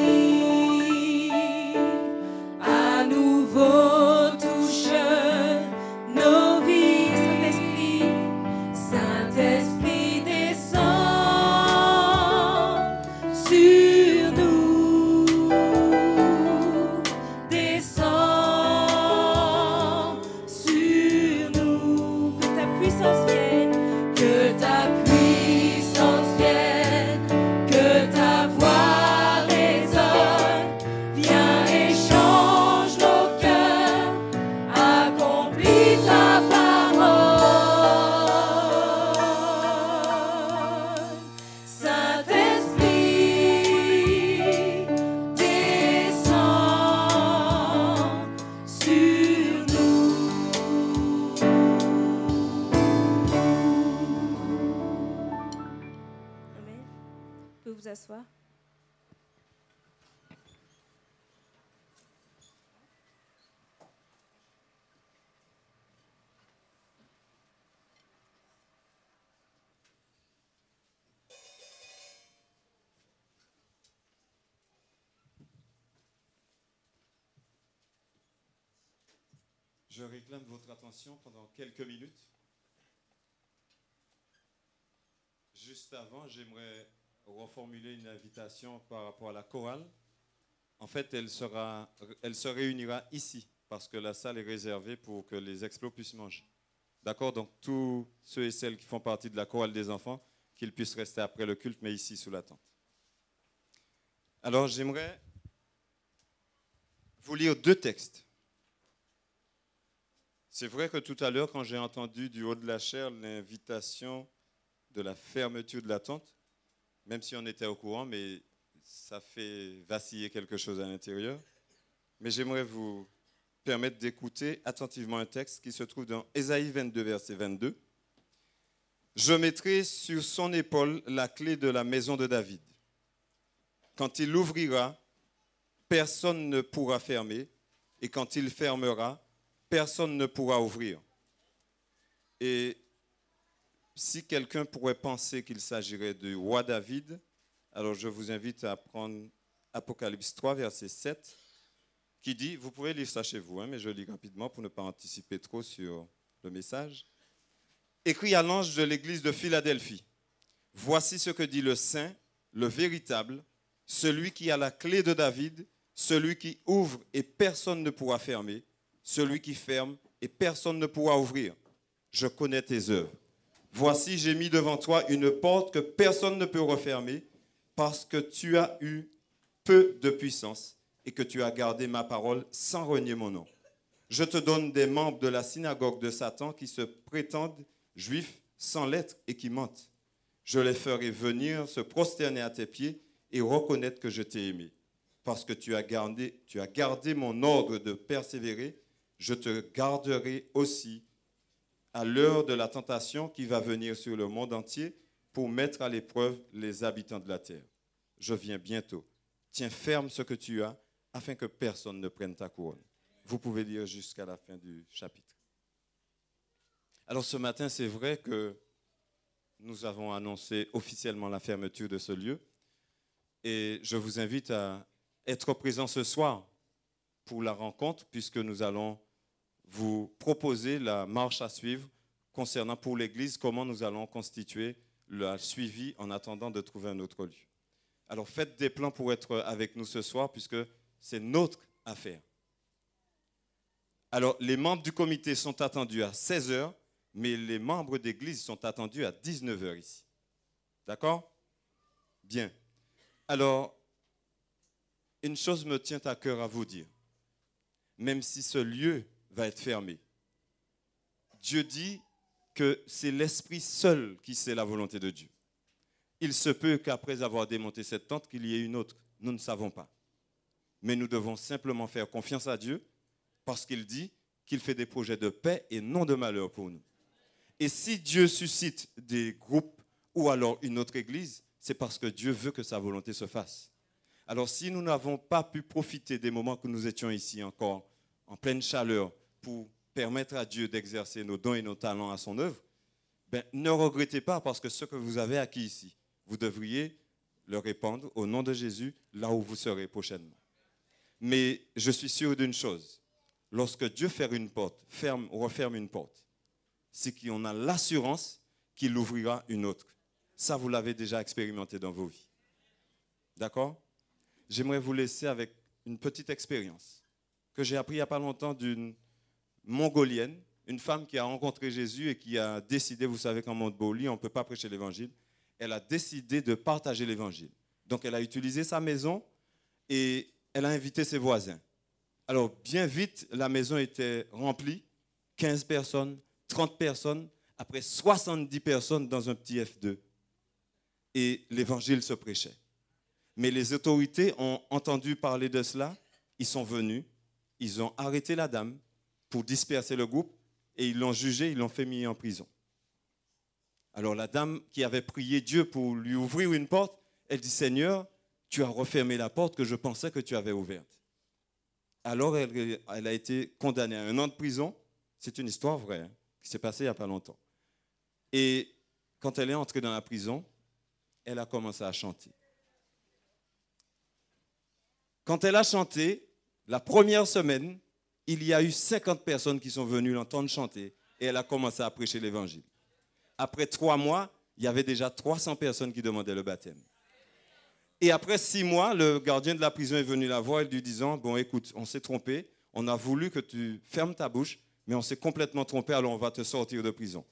à nouveau touche nos vies. Saint-Esprit descend sur nous, descend sur nous. Que ta puissance vienne, Que ta puissance vienne, que ta voix résonne, viens et change nos cœurs, accomplis ta parole. Saint-Esprit, descends sur nous. Amen. Vous pouvez vous asseoir. Je réclame votre attention pendant quelques minutes. Juste avant, j'aimerais reformuler une invitation par rapport à la chorale. En fait, elle se réunira ici, parce que la salle est réservée pour que les explos puissent manger. D'accord? Donc, tous ceux et celles qui font partie de la chorale des enfants, qu'ils puissent rester après le culte, mais ici, sous la tente. Alors, j'aimerais vous lire 2 textes. C'est vrai que tout à l'heure, quand j'ai entendu du haut de la chair l'invitation de la fermeture de la tente, même si on était au courant, mais ça fait vaciller quelque chose à l'intérieur. Mais j'aimerais vous permettre d'écouter attentivement un texte qui se trouve dans Ésaïe 22, verset 22. « Je mettrai sur son épaule la clé de la maison de David. Quand il l'ouvrira, personne ne pourra fermer, et quand il fermera, personne ne pourra ouvrir. » Et si quelqu'un pourrait penser qu'il s'agirait du roi David, alors je vous invite à prendre Apocalypse 3, verset 7, qui dit, vous pouvez lire ça chez vous, mais je lis rapidement pour ne pas anticiper trop sur le message. « Écrit à l'ange de l'église de Philadelphie, voici ce que dit le saint, le véritable, celui qui a la clé de David, celui qui ouvre et personne ne pourra fermer, celui qui ferme et personne ne pourra ouvrir. Je connais tes œuvres. Voici, j'ai mis devant toi une porte que personne ne peut refermer, parce que tu as eu peu de puissance et que tu as gardé ma parole sans renier mon nom. Je te donne des membres de la synagogue de Satan qui se prétendent juifs sans l'être et qui mentent. Je les ferai venir se prosterner à tes pieds et reconnaître que je t'ai aimé. Parce que tu as gardé mon ordre de persévérer, je te garderai aussi à l'heure de la tentation qui va venir sur le monde entier pour mettre à l'épreuve les habitants de la terre. Je viens bientôt. Tiens ferme ce que tu as, afin que personne ne prenne ta couronne. Vous pouvez lire jusqu'à la fin du chapitre. Alors ce matin, c'est vrai que nous avons annoncé officiellement la fermeture de ce lieu. Et je vous invite à être présents ce soir pour la rencontre, puisque nous allons vous proposer la marche à suivre concernant pour l'Église comment nous allons constituer le suivi en attendant de trouver un autre lieu. Alors faites des plans pour être avec nous ce soir, puisque c'est notre affaire. Alors les membres du comité sont attendus à 16h, mais les membres d'Église sont attendus à 19h ici. D'accord? Bien. Alors, une chose me tient à cœur à vous dire. Même si ce lieu va être fermé, Dieu dit que c'est l'Esprit seul qui sait la volonté de Dieu. Il se peut qu'après avoir démonté cette tente, qu'il y ait une autre. Nous ne savons pas. Mais nous devons simplement faire confiance à Dieu parce qu'il dit qu'il fait des projets de paix et non de malheur pour nous. Et si Dieu suscite des groupes ou alors une autre église, c'est parce que Dieu veut que sa volonté se fasse. Alors si nous n'avons pas pu profiter des moments que nous étions ici encore en pleine chaleur pour permettre à Dieu d'exercer nos dons et nos talents à son œuvre, ne regrettez pas parce que ce que vous avez acquis ici, vous devriez le répandre au nom de Jésus là où vous serez prochainement. Mais je suis sûr d'une chose, lorsque Dieu ferme une porte, referme une porte, c'est qu'on a l'assurance qu'il ouvrira une autre. Ça, vous l'avez déjà expérimenté dans vos vies. D'accord? J'aimerais vous laisser avec une petite expérience que j'ai appris il n'y a pas longtemps d'une Mongolienne, une femme qui a rencontré Jésus et qui a décidé, vous savez qu'en Mongolie, on ne peut pas prêcher l'évangile, elle a décidé de partager l'évangile. Donc elle a utilisé sa maison et elle a invité ses voisins. Alors bien vite, la maison était remplie, 15 personnes, 30 personnes, après 70 personnes dans un petit F2. Et l'évangile se prêchait. Mais les autorités ont entendu parler de cela, ils sont venus, ils ont arrêté la dame pour disperser le groupe et ils l'ont jugée, ils l'ont fait mis en prison. Alors la dame qui avait prié Dieu pour lui ouvrir une porte, elle dit « Seigneur, tu as refermé la porte que je pensais que tu avais ouverte. » Alors elle a été condamnée à 1 an de prison. C'est une histoire vraie, hein, qui s'est passée il n'y a pas longtemps. Et quand elle est entrée dans la prison, elle a commencé à chanter. Quand elle a chanté, la première semaine, il y a eu 50 personnes qui sont venues l'entendre chanter et elle a commencé à prêcher l'évangile. Après 3 mois, il y avait déjà 300 personnes qui demandaient le baptême. Et après 6 mois, le gardien de la prison est venu la voir et lui disant « Bon, écoute, on s'est trompé, on a voulu que tu fermes ta bouche, mais on s'est complètement trompé, alors on va te sortir de prison. »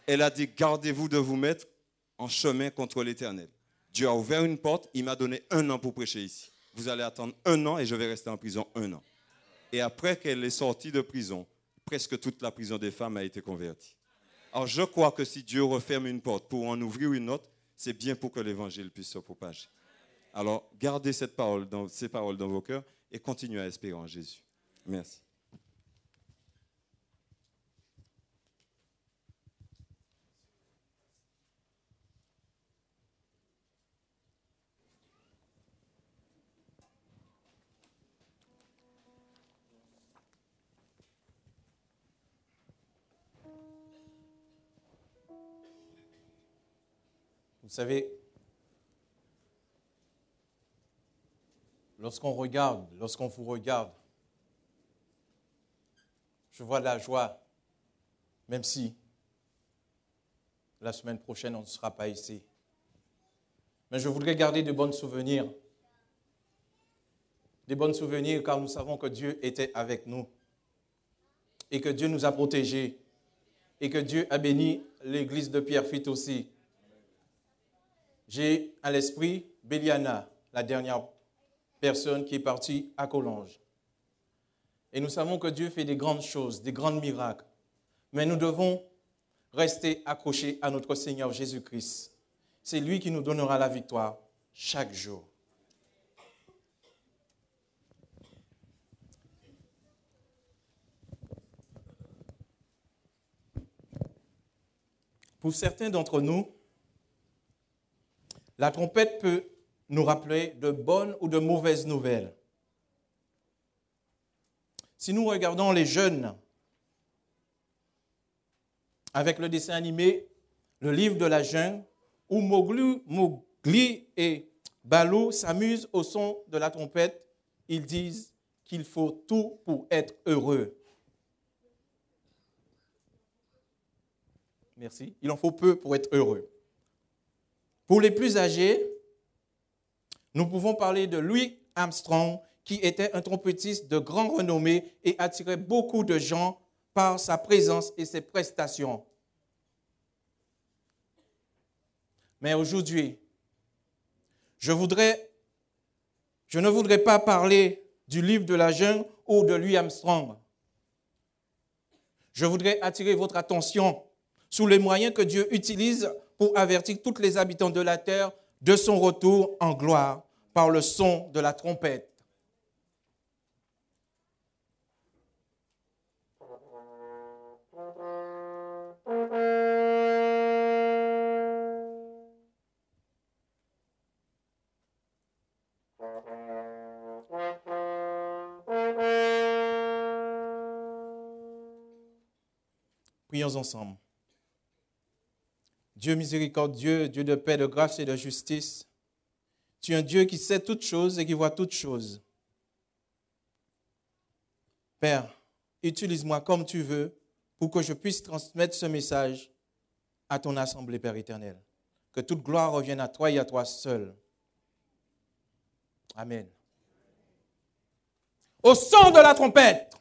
Elle a dit « Gardez-vous de vous mettre en chemin contre l'Éternel. Dieu a ouvert une porte, il m'a donné 1 an pour prêcher ici. Vous allez attendre 1 an et je vais rester en prison 1 an. » Et après qu'elle est sortie de prison, presque toute la prison des femmes a été convertie. Alors je crois que si Dieu referme une porte pour en ouvrir une autre, c'est bien pour que l'évangile puisse se propager. Alors gardez ces paroles dans vos cœurs et continuez à espérer en Jésus. Merci. Vous savez, lorsqu'on vous regarde, je vois de la joie, même si la semaine prochaine on ne sera pas ici. Mais je voudrais garder de bons souvenirs. Des bons souvenirs car nous savons que Dieu était avec nous et que Dieu nous a protégés et que Dieu a béni l'église de Pierrefitte aussi. J'ai à l'esprit Béliana, la dernière personne qui est partie à Collonges. Et nous savons que Dieu fait des grandes choses, des grands miracles. Mais nous devons rester accrochés à notre Seigneur Jésus-Christ. C'est lui qui nous donnera la victoire chaque jour. Pour certains d'entre nous, la trompette peut nous rappeler de bonnes ou de mauvaises nouvelles. Si nous regardons les jeunes avec le dessin animé Le livre de la jungle, où Mowgli et Balou s'amusent au son de la trompette. Ils disent qu'il faut tout pour être heureux. Merci. Il en faut peu pour être heureux. Pour les plus âgés, nous pouvons parler de Louis Armstrong, qui était un trompettiste de grande renommée et attirait beaucoup de gens par sa présence et ses prestations. Mais aujourd'hui, je ne voudrais pas parler du livre de la jungle ou de Louis Armstrong. Je voudrais attirer votre attention sur les moyens que Dieu utilise pour avertir tous les habitants de la terre de son retour en gloire par le son de la trompette. Prions ensemble. Dieu miséricordieux, Dieu de paix, de grâce et de justice, tu es un Dieu qui sait toutes choses et qui voit toutes choses. Père, utilise-moi comme tu veux pour que je puisse transmettre ce message à ton assemblée, Père éternel. Que toute gloire revienne à toi et à toi seul. Amen. Au son de la trompette.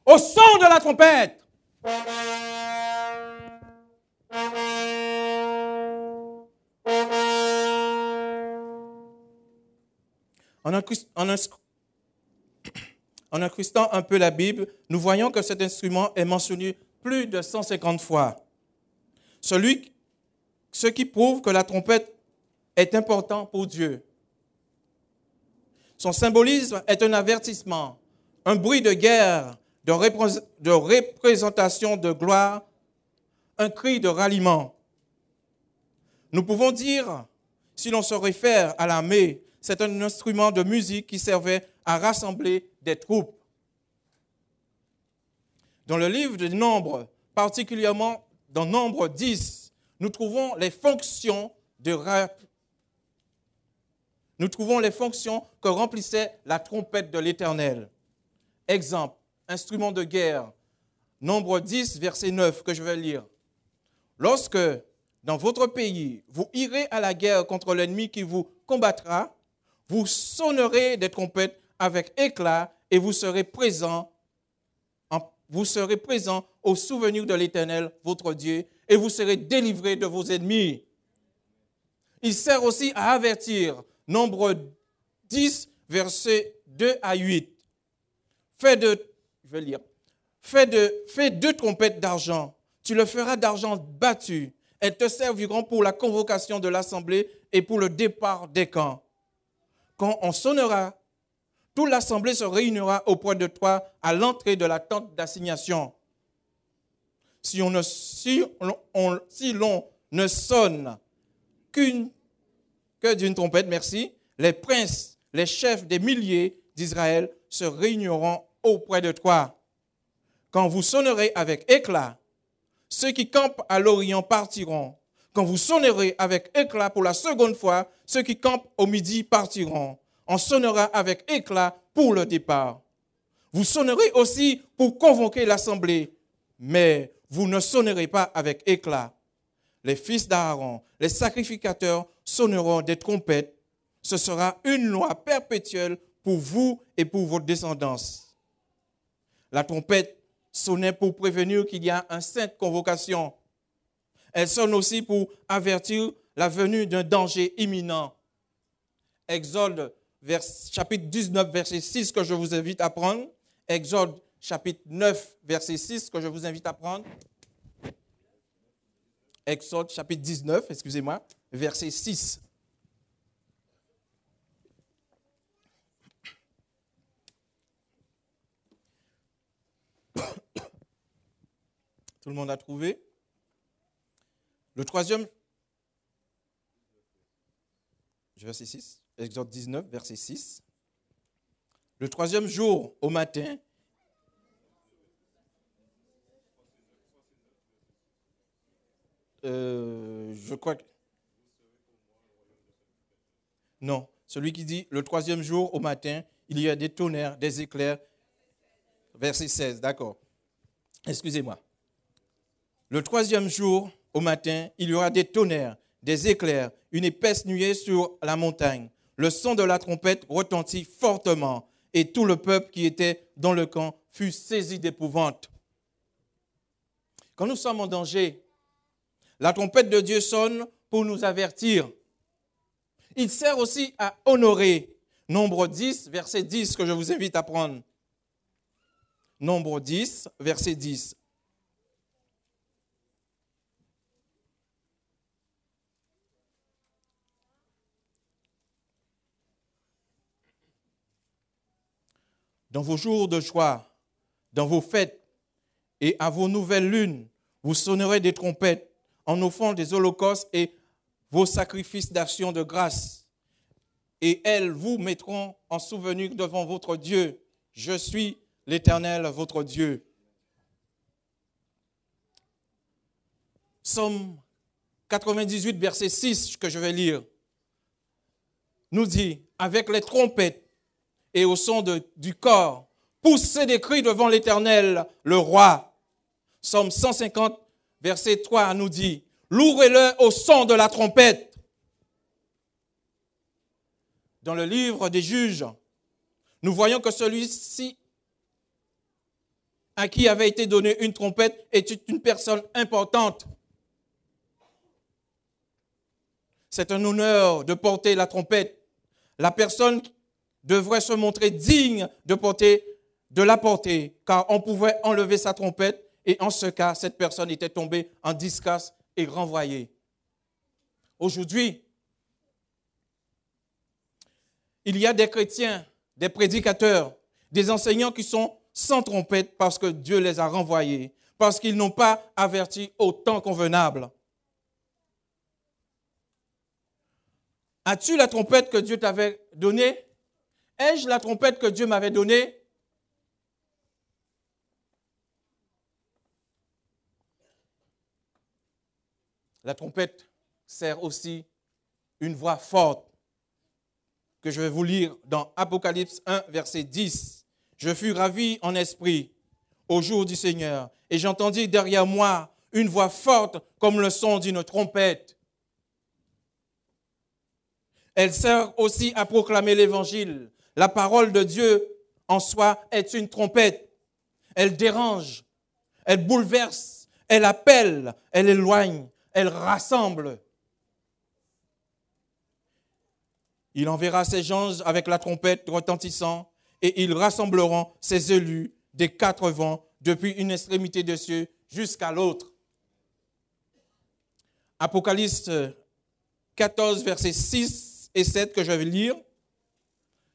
Au son de la trompette. En incrustant un peu la Bible, nous voyons que cet instrument est mentionné plus de 150 fois. Ce qui prouve que la trompette est important pour Dieu. Son symbolisme est un avertissement, un bruit de guerre, de représentation de gloire, un cri de ralliement. Nous pouvons dire, si l'on se réfère à l'armée, c'est un instrument de musique qui servait à rassembler des troupes. Dans le livre de Nombre, particulièrement dans Nombre 10, nous trouvons les fonctions que remplissait la trompette de l'Éternel. Exemple, instrument de guerre, Nombre 10, verset 9, que je vais lire. Lorsque, dans votre pays, vous irez à la guerre contre l'ennemi qui vous combattra, vous sonnerez des trompettes avec éclat et vous serez présents au souvenir de l'Éternel, votre Dieu, et vous serez délivrés de vos ennemis. Il sert aussi à avertir, Nombre 10, versets 2 à 8. Fais deux trompettes d'argent. Tu le feras d'argent battu. Elles te serviront pour la convocation de l'assemblée et pour le départ des camps. Quand on sonnera, toute l'assemblée se réunira auprès de toi à l'entrée de la tente d'assignation. Si l'on ne sonne que d'une trompette, merci, les princes, les chefs des milliers d'Israël se réuniront auprès de toi. Quand vous sonnerez avec éclat, ceux qui campent à l'Orient partiront. Quand vous sonnerez avec éclat pour la seconde fois, ceux qui campent au midi partiront. On sonnera avec éclat pour le départ. Vous sonnerez aussi pour convoquer l'assemblée, mais vous ne sonnerez pas avec éclat. Les fils d'Aaron, les sacrificateurs, sonneront des trompettes. Ce sera une loi perpétuelle pour vous et pour votre descendance. La trompette sonnait pour prévenir qu'il y a une sainte convocation. Elle sonne aussi pour avertir la venue d'un danger imminent. Exode chapitre 19, verset 6 que je vous invite à prendre. Exode chapitre 9, verset 6 que je vous invite à prendre. Exode chapitre 19, excusez-moi, verset 6. Tout le monde a trouvé? Le troisième, verset 6. Exode 19, verset 6. Le troisième jour au matin, je crois que... Non, celui qui dit le troisième jour au matin, il y a des tonnerres, des éclairs. Verset 16, d'accord. Excusez-moi. Le troisième jour au matin, il y aura des tonnerres, des éclairs, une épaisse nuée sur la montagne. Le son de la trompette retentit fortement et tout le peuple qui était dans le camp fut saisi d'épouvante. Quand nous sommes en danger, la trompette de Dieu sonne pour nous avertir. Il sert aussi à honorer. Nombre 10, verset 10, que je vous invite à prendre. Nombre 10, verset 10. Dans vos jours de joie, dans vos fêtes et à vos nouvelles lunes, vous sonnerez des trompettes en offrant des holocaustes et vos sacrifices d'action de grâce. Et elles vous mettront en souvenir devant votre Dieu. Je suis l'Éternel, votre Dieu. Psaume 98, verset 6, que je vais lire, nous dit, avec les trompettes et au son du corps, poussez des cris devant l'Éternel, le roi. Psaume 150, verset 3 nous dit, louez-le au son de la trompette. Dans le livre des Juges, nous voyons que celui-ci à qui avait été donnée une trompette est une personne importante. C'est un honneur de porter la trompette. La personne devrait se montrer digne de la porter, car on pouvait enlever sa trompette et en ce cas, cette personne était tombée en disgrâce et renvoyée. Aujourd'hui, il y a des chrétiens, des prédicateurs, des enseignants qui sont sans trompette parce que Dieu les a renvoyés, parce qu'ils n'ont pas averti au temps convenable. As-tu la trompette que Dieu t'avait donnée? Ai-je la trompette que Dieu m'avait donnée? La trompette sert aussi une voix forte que je vais vous lire dans Apocalypse 1, verset 10. Je fus ravi en esprit au jour du Seigneur et j'entendis derrière moi une voix forte comme le son d'une trompette. Elle sert aussi à proclamer l'évangile. La parole de Dieu en soi est une trompette. Elle dérange, elle bouleverse, elle appelle, elle éloigne, elle rassemble. Il enverra ses anges avec la trompette retentissant et ils rassembleront ses élus des quatre vents depuis une extrémité des cieux jusqu'à l'autre. Apocalypse 14, versets 6 et 7 que je vais lire.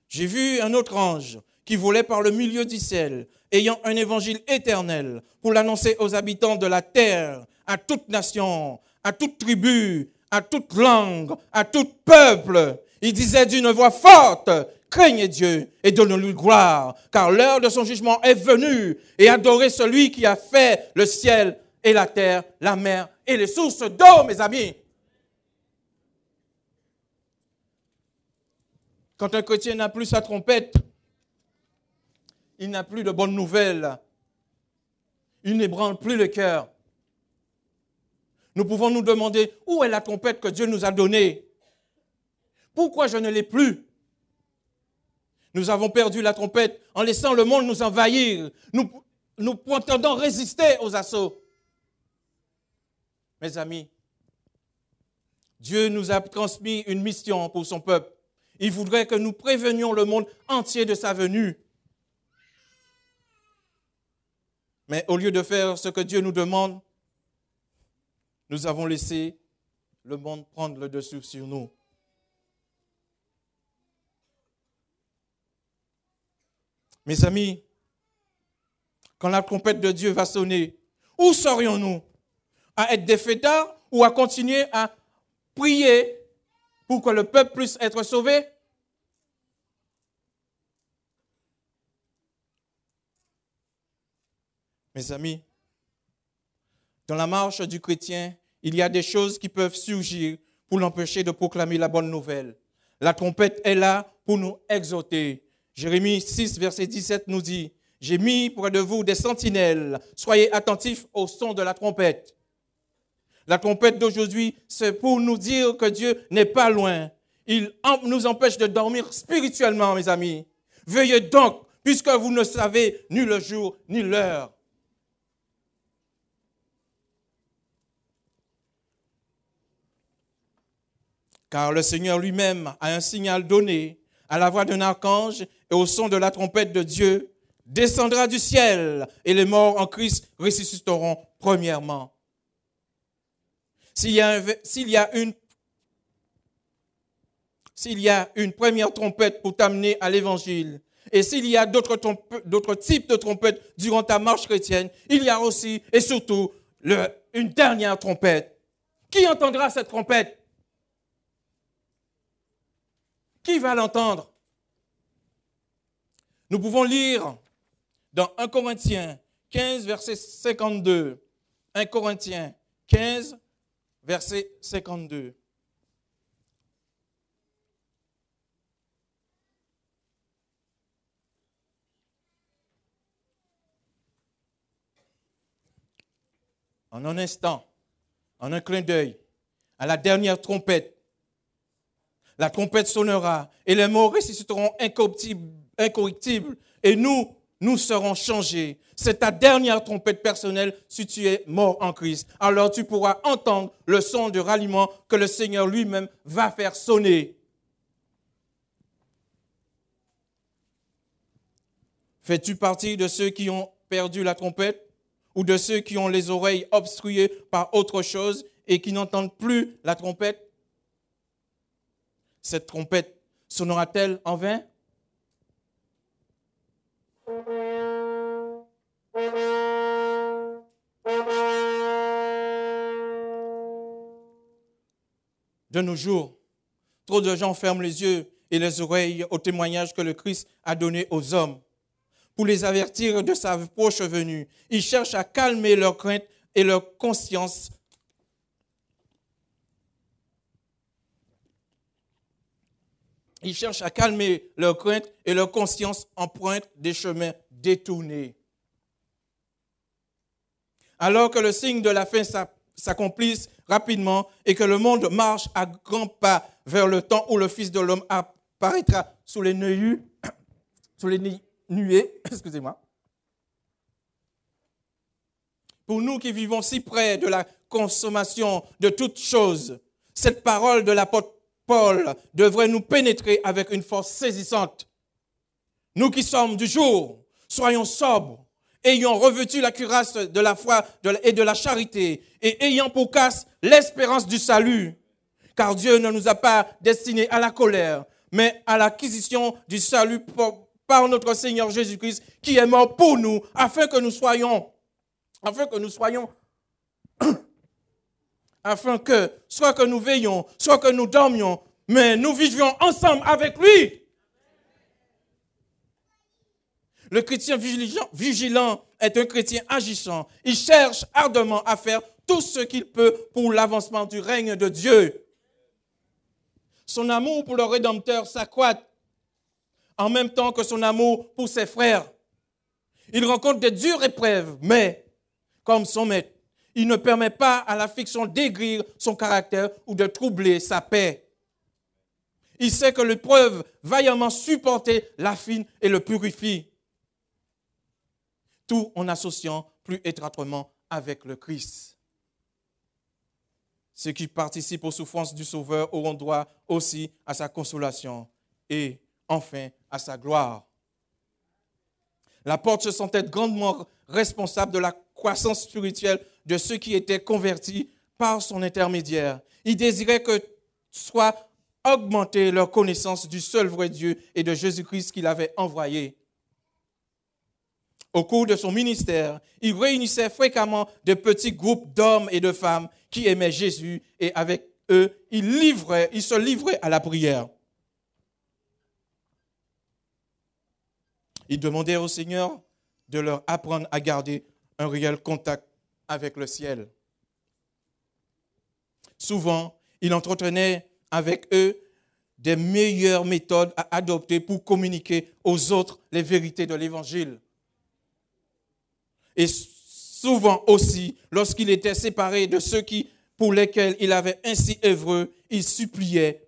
J'ai vu un autre ange qui volait par le milieu du ciel, ayant un évangile éternel pour l'annoncer aux habitants de la terre, à toute nation, à toute tribu, à toute langue, à tout peuple. Il disait d'une voix forte, craignez Dieu et donnez-lui gloire, car l'heure de son jugement est venue, et adorez celui qui a fait le ciel et la terre, la mer et les sources d'eau, mes amis. Quand un chrétien n'a plus sa trompette, il n'a plus de bonnes nouvelles. Il n'ébranle plus le cœur. Nous pouvons nous demander où est la trompette que Dieu nous a donnée? Pourquoi je ne l'ai plus? Nous avons perdu la trompette en laissant le monde nous envahir. Nous prétendons résister aux assauts. Mes amis, Dieu nous a transmis une mission pour son peuple. Il voudrait que nous prévenions le monde entier de sa venue. Mais au lieu de faire ce que Dieu nous demande, nous avons laissé le monde prendre le dessus sur nous. Mes amis, quand la trompette de Dieu va sonner, où serions-nous? À être des fêtards ou à continuer à prier pour que le peuple puisse être sauvé? Mes amis, dans la marche du chrétien, il y a des choses qui peuvent surgir pour l'empêcher de proclamer la bonne nouvelle. La trompette est là pour nous exhorter. Jérémie 6, verset 17 nous dit, « J'ai mis près de vous des sentinelles. Soyez attentifs au son de la trompette. » La trompette d'aujourd'hui, c'est pour nous dire que Dieu n'est pas loin. Il nous empêche de dormir spirituellement, mes amis. Veuillez donc, puisque vous ne savez ni le jour ni l'heure. Car le Seigneur lui-même a un signal donné à la voix d'un archange et au son de la trompette de Dieu, descendra du ciel et les morts en Christ ressusciteront premièrement. S'il y a une première trompette pour t'amener à l'évangile, et s'il y a d'autres types de trompettes durant ta marche chrétienne, il y a aussi et surtout une dernière trompette. Qui entendra cette trompette? Qui va l'entendre? Nous pouvons lire dans 1 Corinthiens 15, verset 52. 1 Corinthiens 15, verset 52. En un instant, en un clin d'œil, à la dernière trompette, la trompette sonnera et les morts ressusciteront incorruptibles et nous serons changés. C'est ta dernière trompette personnelle si tu es mort en Christ. Alors tu pourras entendre le son de ralliement que le Seigneur lui-même va faire sonner. Fais-tu partie de ceux qui ont perdu la trompette ou de ceux qui ont les oreilles obstruées par autre chose et qui n'entendent plus la trompette? Cette trompette sonnera-t-elle en vain? De nos jours, trop de gens ferment les yeux et les oreilles au témoignage que le Christ a donné aux hommes. Pour les avertir de sa proche venue, ils cherchent à calmer leur crainte et leur conscience. Ils cherchent à calmer leur crainte et leur conscience empruntent des chemins détournés. Alors que le signe de la fin s'accomplisse rapidement et que le monde marche à grands pas vers le temps où le Fils de l'homme apparaîtra sous les nuées, excusez-moi. Pour nous qui vivons si près de la consommation de toutes choses, cette parole de l'apôtre Paul devrait nous pénétrer avec une force saisissante. Nous qui sommes du jour, soyons sobres, ayant revêtu la cuirasse de la foi et de la charité, et ayant pour casque l'espérance du salut. Car Dieu ne nous a pas destinés à la colère, mais à l'acquisition du salut par notre Seigneur Jésus-Christ, qui est mort pour nous, afin que soit que nous veillions, soit que nous dormions, mais nous vivions ensemble avec lui. Le chrétien vigilant est un chrétien agissant. Il cherche ardemment à faire tout ce qu'il peut pour l'avancement du règne de Dieu. Son amour pour le Rédempteur s'accroît en même temps que son amour pour ses frères. Il rencontre des dures épreuves, mais comme son maître, il ne permet pas à l'affliction d'aigrir son caractère ou de troubler sa paix. Il sait que l'épreuve vaillamment supporter l'affine et le purifie. Tout en associant plus étroitement avec le Christ. Ceux qui participent aux souffrances du Sauveur auront droit aussi à sa consolation et enfin à sa gloire. L'apôtre se sentait grandement responsable de la croissance spirituelle de ceux qui étaient convertis par son intermédiaire. Il désirait que soit augmentée leur connaissance du seul vrai Dieu et de Jésus-Christ qu'il avait envoyé. Au cours de son ministère, il réunissait fréquemment de petits groupes d'hommes et de femmes qui aimaient Jésus et avec eux, il se livrait à la prière. Il demandait au Seigneur de leur apprendre à garder un réel contact avec le ciel. Souvent, il entretenait avec eux des meilleures méthodes à adopter pour communiquer aux autres les vérités de l'Évangile. Et souvent aussi, lorsqu'il était séparé de ceux pour lesquels il avait ainsi œuvré, il suppliait.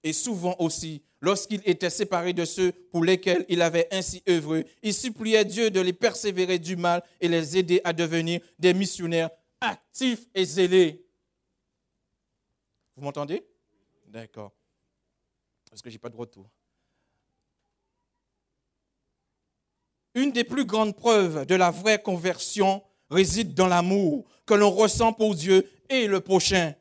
Et souvent aussi, lorsqu'il était séparé de ceux pour lesquels il avait ainsi œuvré, il suppliait Dieu de les persévérer du mal et les aider à devenir des missionnaires actifs et zélés. Vous m'entendez? D'accord. Parce que je n'ai pas de retour. Une des plus grandes preuves de la vraie conversion réside dans l'amour que l'on ressent pour Dieu et le prochain.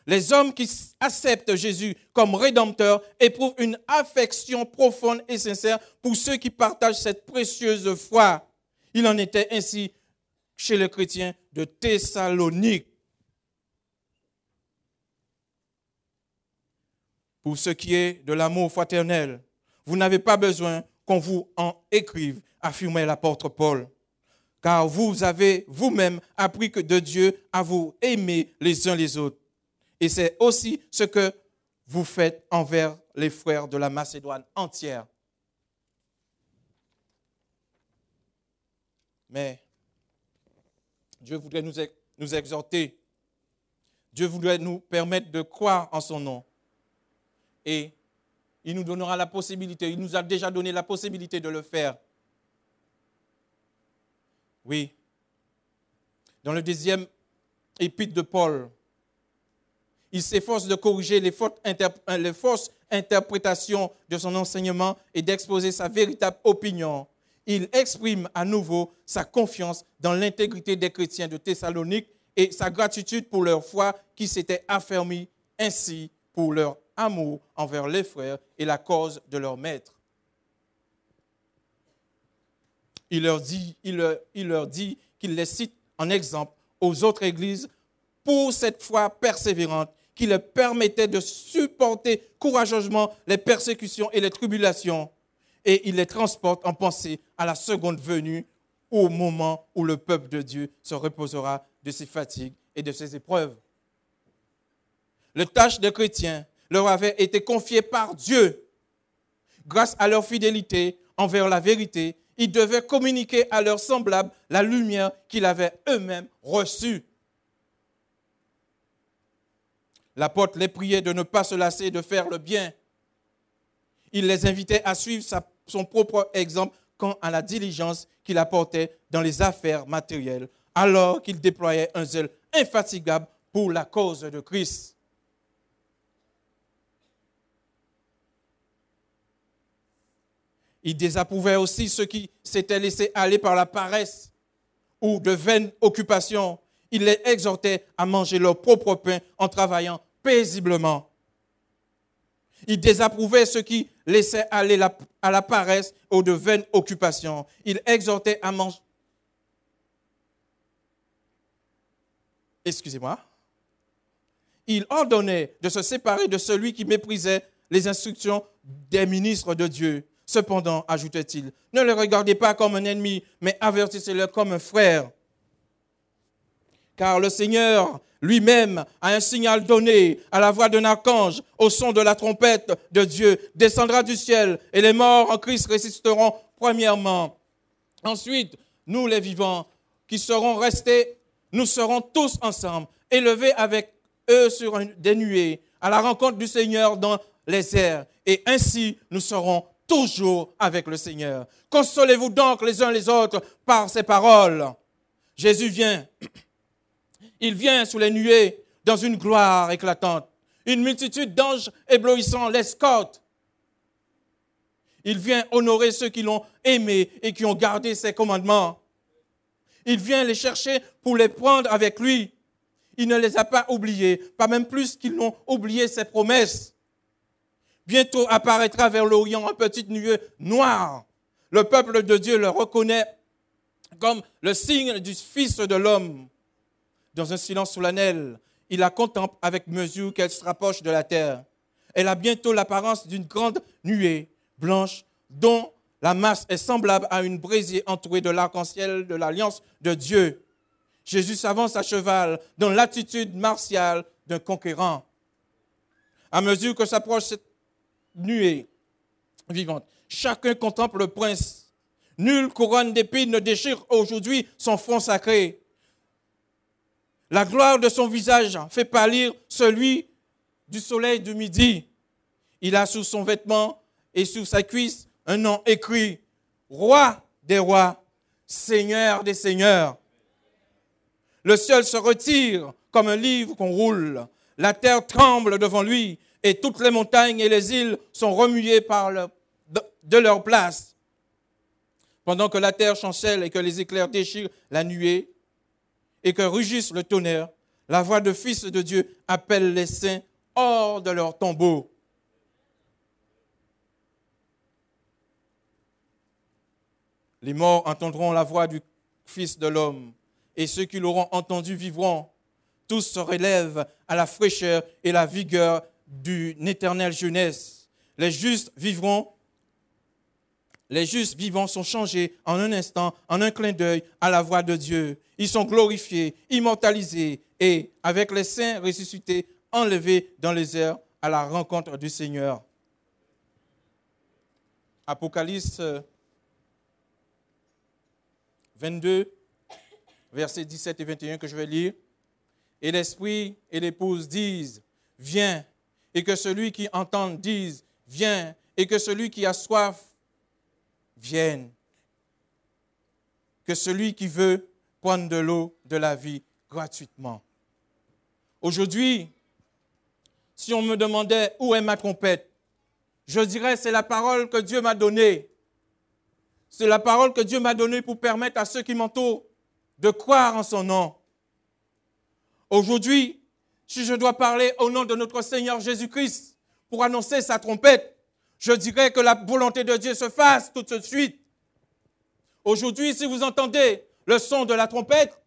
Les hommes qui acceptent Jésus comme rédempteur éprouvent une affection profonde et sincère pour ceux qui partagent cette précieuse foi. Il en était ainsi chez les chrétiens de Thessalonique. Pour ce qui est de l'amour fraternel, vous n'avez pas besoin qu'on vous en écrive, affirmait l'apôtre Paul. Car vous avez vous-même appris que de Dieu à vous aimer les uns les autres. Et c'est aussi ce que vous faites envers les frères de la Macédoine entière. Mais Dieu voudrait nous exhorter. Dieu voudrait nous permettre de croire en son nom. Et il nous donnera la possibilité, il nous a déjà donné la possibilité de le faire. Oui. Dans le 2e épître de Paul, il s'efforce de corriger les fausses interprétations de son enseignement et d'exposer sa véritable opinion. Il exprime à nouveau sa confiance dans l'intégrité des chrétiens de Thessalonique et sa gratitude pour leur foi qui s'était affermie ainsi pour leur amour envers les frères et la cause de leur maître. Il leur dit qu'il les cite en exemple aux autres églises pour cette foi persévérante qui leur permettait de supporter courageusement les persécutions et les tribulations. Et il les transporte en pensée à la seconde venue, au moment où le peuple de Dieu se reposera de ses fatigues et de ses épreuves. La tâche des chrétiens leur avait été confiée par Dieu. Grâce à leur fidélité envers la vérité, ils devaient communiquer à leurs semblables la lumière qu'ils avaient eux-mêmes reçue. L'apôtre les priait de ne pas se lasser de faire le bien. Il les invitait à suivre son propre exemple quant à la diligence qu'il apportait dans les affaires matérielles, alors qu'il déployait un zèle infatigable pour la cause de Christ. Il désapprouvait aussi ceux qui s'étaient laissés aller par la paresse ou de vaines occupations. Il les exhortait à manger leur propre pain en travaillant paisiblement. Il désapprouvait ceux qui laissaient aller à la paresse ou de vaines occupations. Il exhortait à manger. Excusez-moi. Il ordonnait de se séparer de celui qui méprisait les instructions des ministres de Dieu. Cependant, ajoutait-il, ne le regardez pas comme un ennemi, mais avertissez-le comme un frère. Car le Seigneur lui-même a un signal donné à la voix d'un archange, au son de la trompette de Dieu, descendra du ciel et les morts en Christ ressusciteront premièrement. Ensuite, nous les vivants qui serons restés, nous serons tous ensemble, élevés avec eux sur des nuées, à la rencontre du Seigneur dans les airs. Et ainsi, nous serons toujours avec le Seigneur. Consolez-vous donc les uns les autres par ces paroles. Jésus vient. Il vient sous les nuées dans une gloire éclatante. Une multitude d'anges éblouissants l'escortent. Il vient honorer ceux qui l'ont aimé et qui ont gardé ses commandements. Il vient les chercher pour les prendre avec lui. Il ne les a pas oubliés, pas même plus qu'ils n'ont oublié ses promesses. Bientôt apparaîtra vers l'Orient un petit nuée noir. Le peuple de Dieu le reconnaît comme le signe du Fils de l'homme. Dans un silence solennel, il la contemple avec mesure qu'elle se rapproche de la terre. Elle a bientôt l'apparence d'une grande nuée. blanche, dont la masse est semblable à une braisier entourée de l'arc-en-ciel de l'alliance de Dieu. Jésus s'avance à cheval dans l'attitude martiale d'un conquérant. À mesure que s'approche cette nuée vivante, chacun contemple le prince. Nulle couronne d'épines ne déchire aujourd'hui son front sacré. La gloire de son visage fait pâlir celui du soleil du midi. Il a sous son vêtement et sous sa cuisse un nom écrit, Roi des rois, Seigneur des seigneurs. Le ciel se retire comme un livre qu'on roule. La terre tremble devant lui et toutes les montagnes et les îles sont remuées de leur place. Pendant que la terre chancelle et que les éclairs déchirent la nuée et que rugisse le tonnerre, la voix de Fils de Dieu appelle les saints hors de leur tombeau. Les morts entendront la voix du Fils de l'homme, et ceux qui l'auront entendu vivront. Tous se relèvent à la fraîcheur et la vigueur d'une éternelle jeunesse. Les justes vivants sont changés en un instant, en un clin d'œil, à la voix de Dieu. Ils sont glorifiés, immortalisés et, avec les saints ressuscités, enlevés dans les airs à la rencontre du Seigneur. Apocalypse 22, versets 17 et 21 que je vais lire. Et l'esprit et l'épouse disent, viens, et que celui qui entend dise, viens, et que celui qui a soif vienne. Que celui qui veut prendre de l'eau de la vie gratuitement. Aujourd'hui, si on me demandait où est ma trompette, je dirais c'est la parole que Dieu m'a donnée. C'est la parole que Dieu m'a donnée pour permettre à ceux qui m'entourent de croire en son nom. Aujourd'hui, si je dois parler au nom de notre Seigneur Jésus-Christ pour annoncer sa trompette, je dirais que la volonté de Dieu se fasse tout de suite. Aujourd'hui, si vous entendez le son de la trompette,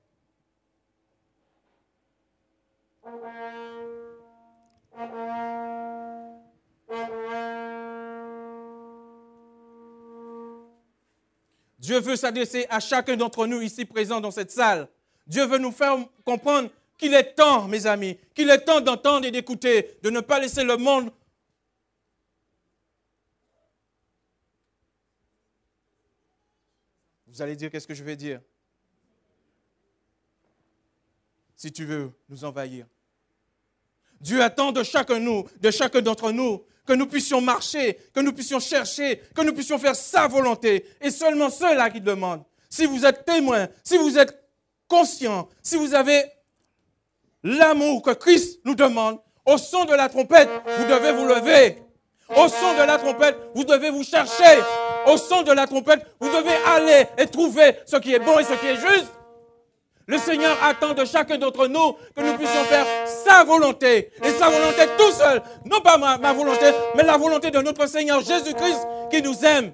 Dieu veut s'adresser à chacun d'entre nous ici présents dans cette salle. Dieu veut nous faire comprendre qu'il est temps, mes amis, qu'il est temps d'entendre et d'écouter, de ne pas laisser le monde. Vous allez dire qu'est-ce que je vais dire? Si tu veux nous envahir. Dieu attend de chacun d'entre nous, que nous puissions marcher, que nous puissions chercher, que nous puissions faire sa volonté. Et seulement ceux-là qui demandent. Si vous êtes témoin, si vous êtes conscient, si vous avez l'amour que Christ nous demande, au son de la trompette, vous devez vous lever. Au son de la trompette, vous devez vous chercher. Au son de la trompette, vous devez aller et trouver ce qui est bon et ce qui est juste. Le Seigneur attend de chacun d'entre nous que nous puissions faire sa volonté. Et sa volonté tout seul. Non pas ma volonté, mais la volonté de notre Seigneur Jésus-Christ qui nous aime.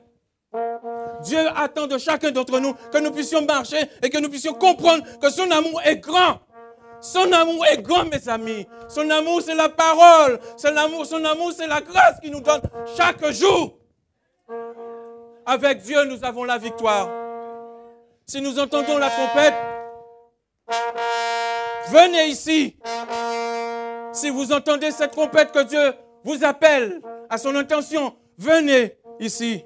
Dieu attend de chacun d'entre nous que nous puissions marcher et que nous puissions comprendre que son amour est grand. Son amour est grand, mes amis. Son amour, c'est la parole. Son amour, c'est la grâce qu'il nous donne chaque jour. Avec Dieu, nous avons la victoire. Si nous entendons la trompette, venez ici. Si vous entendez cette trompette que Dieu vous appelle à son intention, venez ici.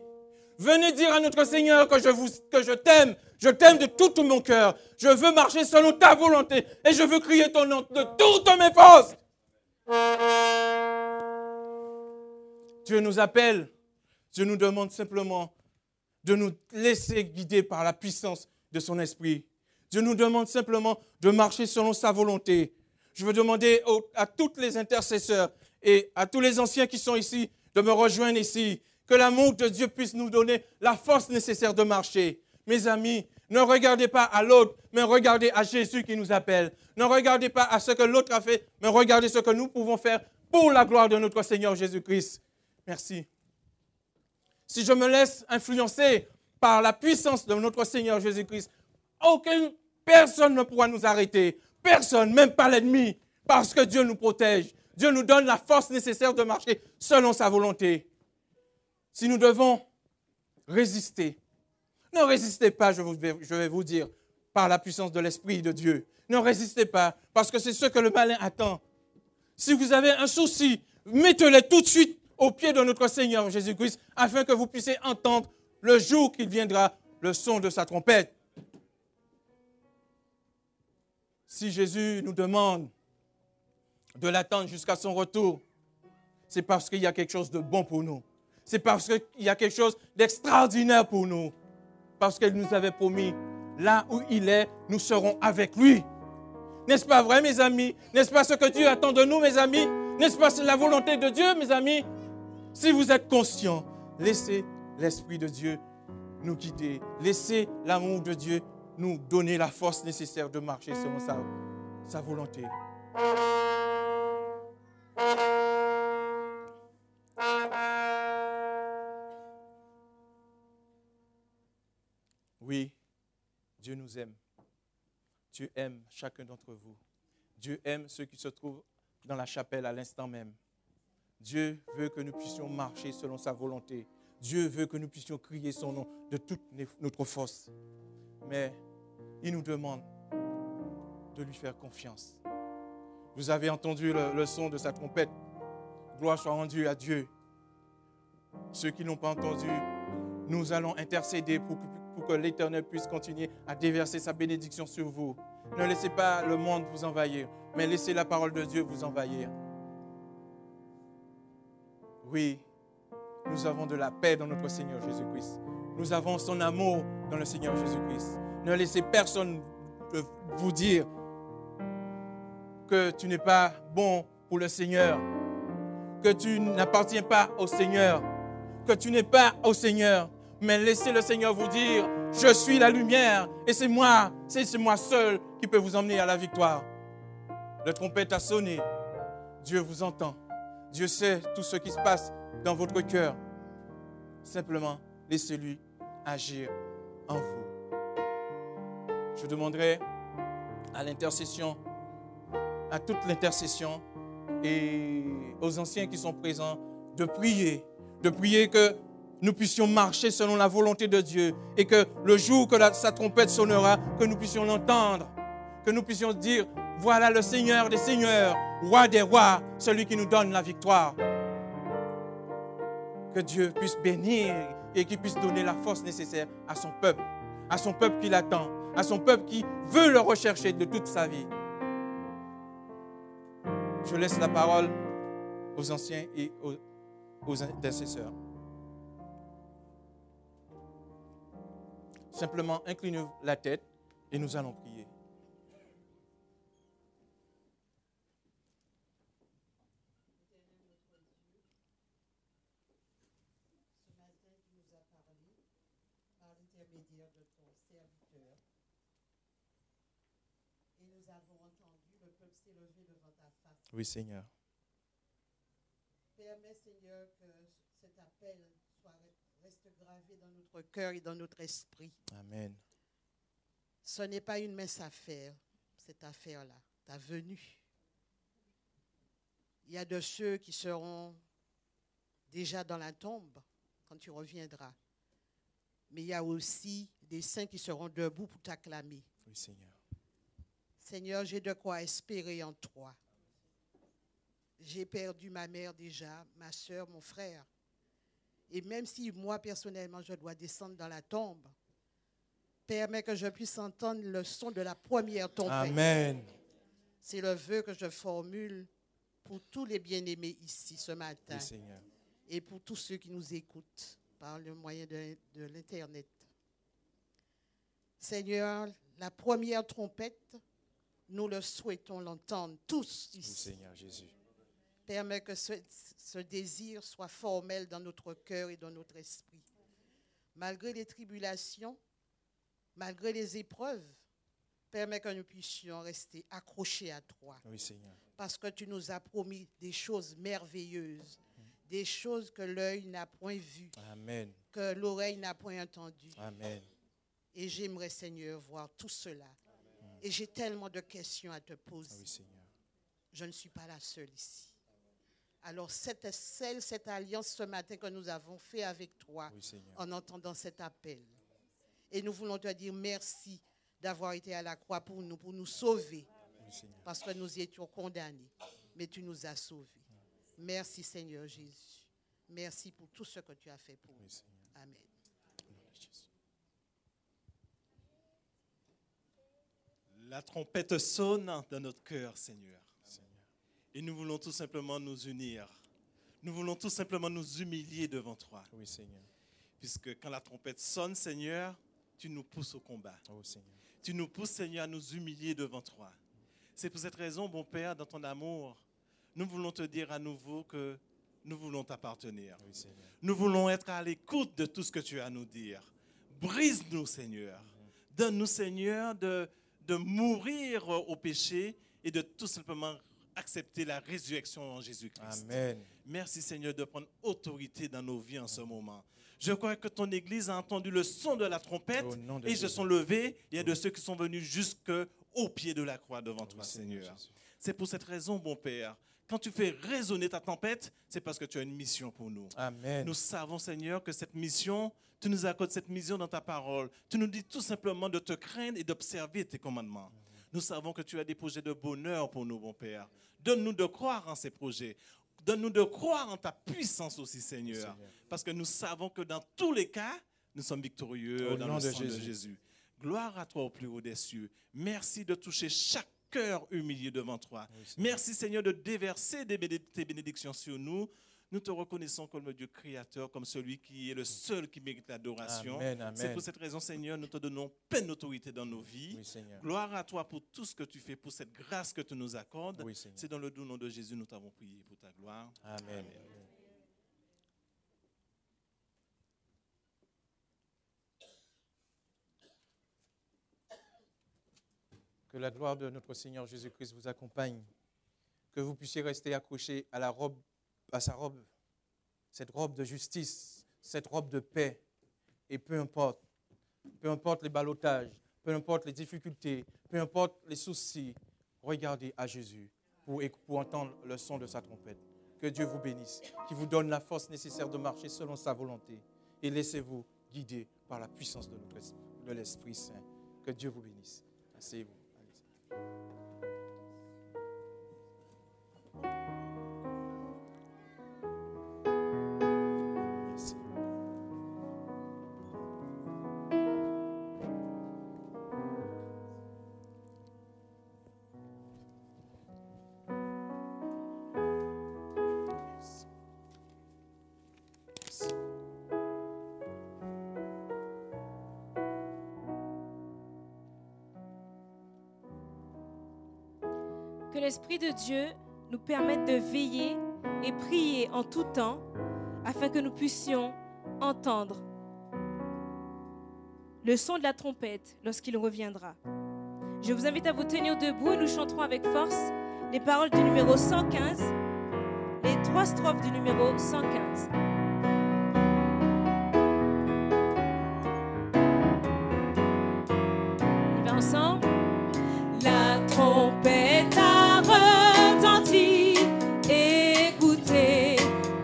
Venez dire à notre Seigneur que je t'aime. Je t'aime de tout mon cœur. Je veux marcher selon ta volonté et je veux crier ton nom de toutes mes forces. Dieu nous appelle. Dieu nous demande simplement de nous laisser guider par la puissance de son esprit. Dieu nous demande simplement de marcher selon sa volonté. Je veux demander à tous les intercesseurs et à tous les anciens qui sont ici de me rejoindre ici. Que l'amour de Dieu puisse nous donner la force nécessaire de marcher. Mes amis, ne regardez pas à l'autre, mais regardez à Jésus qui nous appelle. Ne regardez pas à ce que l'autre a fait, mais regardez ce que nous pouvons faire pour la gloire de notre Seigneur Jésus-Christ. Merci. Si je me laisse influencer par la puissance de notre Seigneur Jésus-Christ, personne ne pourra nous arrêter. Personne, même pas l'ennemi, parce que Dieu nous protège. Dieu nous donne la force nécessaire de marcher selon sa volonté. Si nous devons résister, ne résistez pas, je vais vous dire, par la puissance de l'Esprit de Dieu. Ne résistez pas, parce que c'est ce que le malin attend. Si vous avez un souci, mettez-le tout de suite au pied de notre Seigneur Jésus-Christ, afin que vous puissiez entendre le jour qu'il viendra le son de sa trompette. Si Jésus nous demande de l'attendre jusqu'à son retour, c'est parce qu'il y a quelque chose de bon pour nous. C'est parce qu'il y a quelque chose d'extraordinaire pour nous. Parce qu'il nous avait promis, là où il est, nous serons avec lui. N'est-ce pas vrai, mes amis? N'est-ce pas ce que Dieu attend de nous, mes amis? N'est-ce pas la volonté de Dieu, mes amis? Si vous êtes conscients, laissez l'Esprit de Dieu nous guider. Laissez l'amour de Dieu nous donner la force nécessaire de marcher selon sa volonté. Oui, Dieu nous aime. Dieu aime chacun d'entre vous. Dieu aime ceux qui se trouvent dans la chapelle à l'instant même. Dieu veut que nous puissions marcher selon sa volonté. Dieu veut que nous puissions crier son nom de toute notre force. Mais il nous demande de lui faire confiance. Vous avez entendu le son de sa trompette. Gloire soit rendue à Dieu. Ceux qui n'ont pas entendu, nous allons intercéder pour que l'Éternel puisse continuer à déverser sa bénédiction sur vous. Ne laissez pas le monde vous envahir, mais laissez la parole de Dieu vous envahir. Oui, nous avons de la paix dans notre Seigneur Jésus-Christ. Nous avons son amour dans le Seigneur Jésus-Christ. Ne laissez personne vous dire que tu n'es pas bon pour le Seigneur, que tu n'appartiens pas au Seigneur, que tu n'es pas au Seigneur. Mais laissez le Seigneur vous dire, je suis la lumière et c'est moi seul qui peut vous emmener à la victoire. La trompette a sonné. Dieu vous entend. Dieu sait tout ce qui se passe dans votre cœur. Simplement, laissez-lui agir en vous. Je demanderai à l'intercession, à toute l'intercession et aux anciens qui sont présents de prier que nous puissions marcher selon la volonté de Dieu et que le jour que sa trompette sonnera, que nous puissions l'entendre, que nous puissions dire, voilà le Seigneur des Seigneurs, Roi des Rois, celui qui nous donne la victoire. Que Dieu puisse bénir et qu'il puisse donner la force nécessaire à son peuple qui l'attend, à son peuple qui veut le rechercher de toute sa vie. Je laisse la parole aux anciens et aux intercesseurs. Simplement, inclinez la tête et nous allons prier. Ce matin, tu nous as parlé par l'intermédiaire de ton serviteur. Et nous avons entendu le peuple s'élever devant ta face. Oui, Seigneur. Permets, Seigneur, que cet appel reste gravé dans notre cœur et dans notre esprit. Amen. Ce n'est pas une mince affaire, cette affaire-là, ta venue. Il y a de ceux qui seront déjà dans la tombe quand tu reviendras. Mais il y a aussi des saints qui seront debout pour t'acclamer. Oui, Seigneur. Seigneur, j'ai de quoi espérer en toi. J'ai perdu ma mère déjà, ma soeur, mon frère. Et même si moi, personnellement, je dois descendre dans la tombe, permets que je puisse entendre le son de la première trompette. Amen. C'est le vœu que je formule pour tous les bien-aimés ici ce matin. Oui, Seigneur. Et pour tous ceux qui nous écoutent par le moyen de l'Internet. Seigneur, la première trompette, nous le souhaitons l'entendre tous ici. Oui, Seigneur Jésus. Permets que ce désir soit formel dans notre cœur et dans notre esprit. Malgré les tribulations, malgré les épreuves, permets que nous puissions rester accrochés à toi. Oui, Seigneur. Parce que tu nous as promis des choses merveilleuses, des choses que l'œil n'a point vues, Amen. que l'oreille n'a point entendues. Amen. Et j'aimerais, Seigneur, voir tout cela. Amen. Et j'ai tellement de questions à te poser. Oui, Seigneur. Je ne suis pas la seule ici. Alors, cette alliance ce matin que nous avons fait avec toi Oui, Seigneur. en entendant cet appel. Et nous voulons te dire merci d'avoir été à la croix pour nous sauver. Oui, Seigneur. Parce que nous y étions condamnés, mais tu nous as sauvés. Merci Seigneur Jésus. Merci pour tout ce que tu as fait pour Oui, nous. Seigneur. Amen. Au nom de Jésus. La trompette sonne dans notre cœur, Seigneur. Seigneur. Et nous voulons tout simplement nous unir. Nous voulons tout simplement nous humilier devant toi. Oui, Seigneur. Puisque quand la trompette sonne, Seigneur, tu nous pousses au combat. Oh, Seigneur. Tu nous pousses, Seigneur, à nous humilier devant toi. C'est pour cette raison, bon Père, dans ton amour, nous voulons te dire à nouveau que nous voulons t'appartenir. Oui, Seigneur. Nous voulons être à l'écoute de tout ce que tu as à nous dire. Brise-nous, Seigneur. Donne-nous, Seigneur, de mourir au péché et de tout simplement accepter la résurrection en Jésus-Christ. Amen. Merci, Seigneur, de prendre autorité dans nos vies en ce moment. Je crois que ton Église a entendu le son de la trompette Au nom de et ils se Jésus. sont levés. Il y a de ceux qui sont venus jusqu'au pied de la croix devant toi, Seigneur. Jésus. C'est pour cette raison, bon Père, quand tu fais résonner ta tempête, c'est parce que tu as une mission pour nous. Amen. Nous savons, Seigneur, que cette mission, tu nous accordes cette mission dans ta parole. Tu nous dis tout simplement de te craindre et d'observer tes commandements. Nous savons que tu as des projets de bonheur pour nous, bon Père. Donne-nous de croire en ces projets. Donne-nous de croire en ta puissance aussi, Seigneur. Parce que nous savons que dans tous les cas, nous sommes victorieux Au dans nom le de sang de Jésus. Jésus. Gloire à toi au plus haut des cieux. Merci de toucher chaque cœur humilié devant toi. Oui, Seigneur. Merci, Seigneur, de déverser tes bénédictions sur nous. Nous te reconnaissons comme le Dieu créateur, comme celui qui est le seul qui mérite l'adoration. Amen, amen. C'est pour cette raison, Seigneur, nous te donnons pleine autorité dans nos vies. Oui, Seigneur. Gloire à toi pour tout ce que tu fais, pour cette grâce que tu nous accordes. Oui, Seigneur. C'est dans le doux nom de Jésus nous t'avons prié pour ta gloire. Amen. Que la gloire de notre Seigneur Jésus-Christ vous accompagne. Que vous puissiez rester accrochés à la robe, à sa robe, cette robe de justice, cette robe de paix. Et peu importe les ballottages, peu importe les difficultés, peu importe les soucis, regardez à Jésus pour entendre le son de sa trompette. Que Dieu vous bénisse, qu'il vous donne la force nécessaire de marcher selon sa volonté. Et laissez-vous guider par la puissance de l'Esprit Saint. Que Dieu vous bénisse. Asseyez-vous. Allez-y. Merci. Merci. Que l'Esprit de Dieu nous permette de veiller et prier en tout temps afin que nous puissions entendre le son de la trompette lorsqu'il reviendra. Je vous invite à vous tenir debout et nous chanterons avec force les paroles du numéro 115, les 3 strophes du numéro 115. On y va ensemble. La trompette a retenti, écoutez,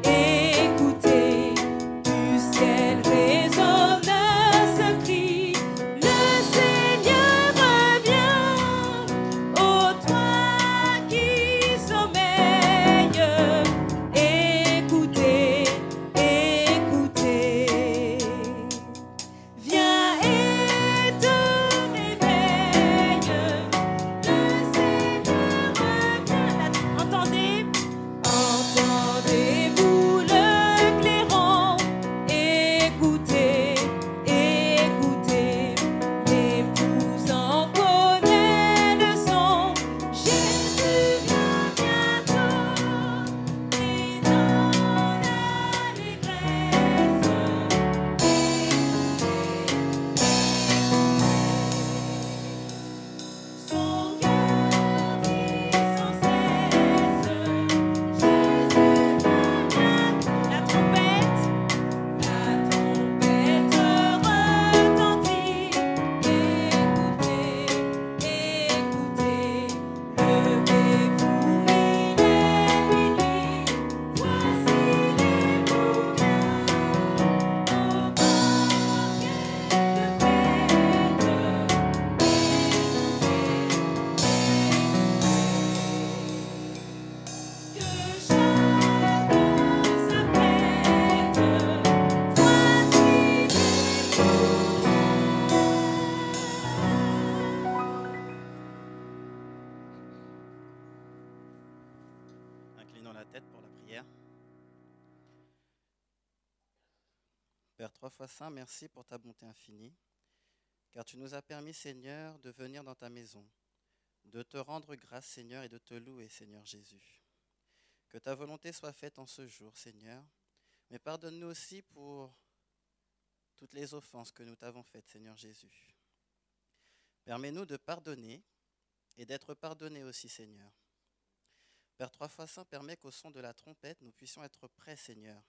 écoutez, du ciel résonne ce cri, le Seigneur revient, ô toi qui sommeilles, écoutez, tête pour la prière. Père 3 fois saint, merci pour ta bonté infinie, car tu nous as permis, Seigneur, de venir dans ta maison, de te rendre grâce, Seigneur, et de te louer, Seigneur Jésus. Que ta volonté soit faite en ce jour, Seigneur, mais pardonne-nous aussi pour toutes les offenses que nous t'avons faites, Seigneur Jésus. Permets-nous de pardonner et d'être pardonnés aussi, Seigneur. Père 3 fois saint, permets qu'au son de la trompette, nous puissions être prêts, Seigneur,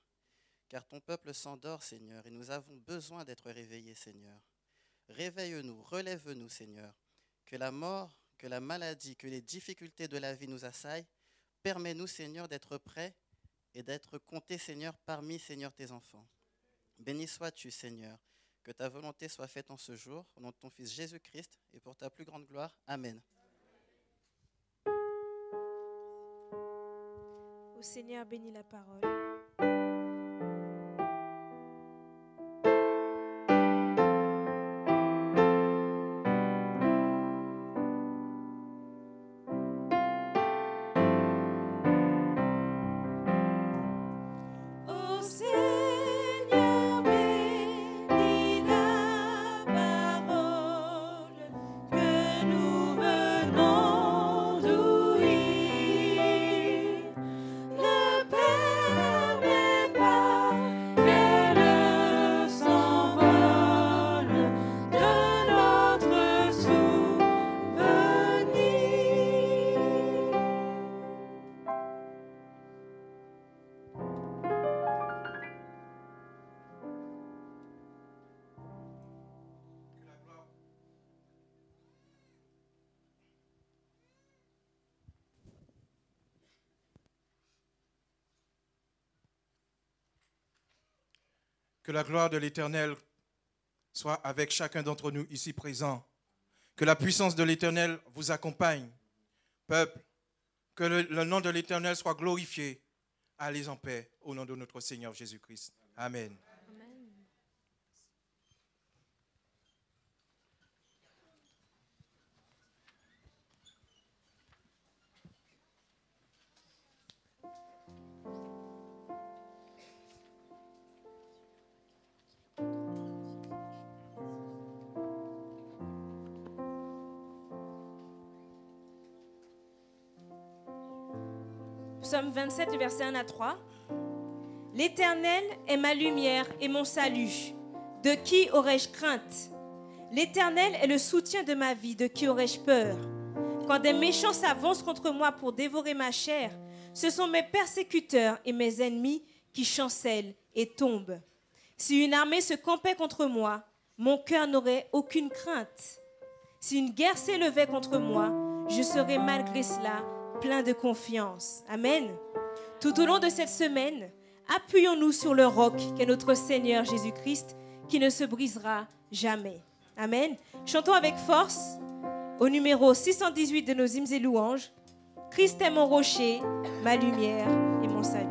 car ton peuple s'endort, Seigneur, et nous avons besoin d'être réveillés, Seigneur. Réveille-nous, relève-nous, Seigneur, que la mort, que la maladie, que les difficultés de la vie nous assaillent. Permets-nous, Seigneur, d'être prêts et d'être comptés, Seigneur, parmi, Seigneur, tes enfants. Béni sois-tu, Seigneur, que ta volonté soit faite en ce jour, au nom de ton Fils Jésus-Christ, et pour ta plus grande gloire. Amen. Ô Seigneur, bénis la parole. Que la gloire de l'Éternel soit avec chacun d'entre nous ici présents. Que la puissance de l'Éternel vous accompagne. Peuple, que le nom de l'Éternel soit glorifié. Allez en paix au nom de notre Seigneur Jésus-Christ. Amen. Psaume 27, du verset 1 à 3. L'Éternel est ma lumière et mon salut. De qui aurais-je crainte? L'Éternel est le soutien de ma vie. De qui aurais-je peur? Quand des méchants s'avancent contre moi pour dévorer ma chair, ce sont mes persécuteurs et mes ennemis qui chancellent et tombent. Si une armée se campait contre moi, mon cœur n'aurait aucune crainte. Si une guerre s'élevait contre moi, je serais malgré cela plein de confiance. Amen. Tout au long de cette semaine, appuyons-nous sur le roc qu'est notre Seigneur Jésus-Christ, qui ne se brisera jamais. Amen. Chantons avec force au numéro 618 de nos hymnes et louanges. Christ est mon rocher, ma lumière et mon salut.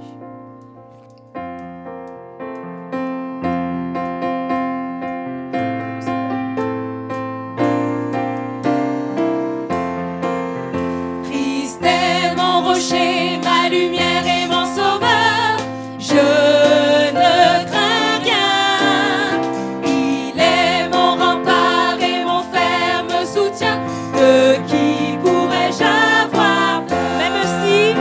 Ma lumière et mon sauveur, je ne crains rien. Il est mon rempart et mon ferme soutien. De qui pourrais-je avoir peur? Même si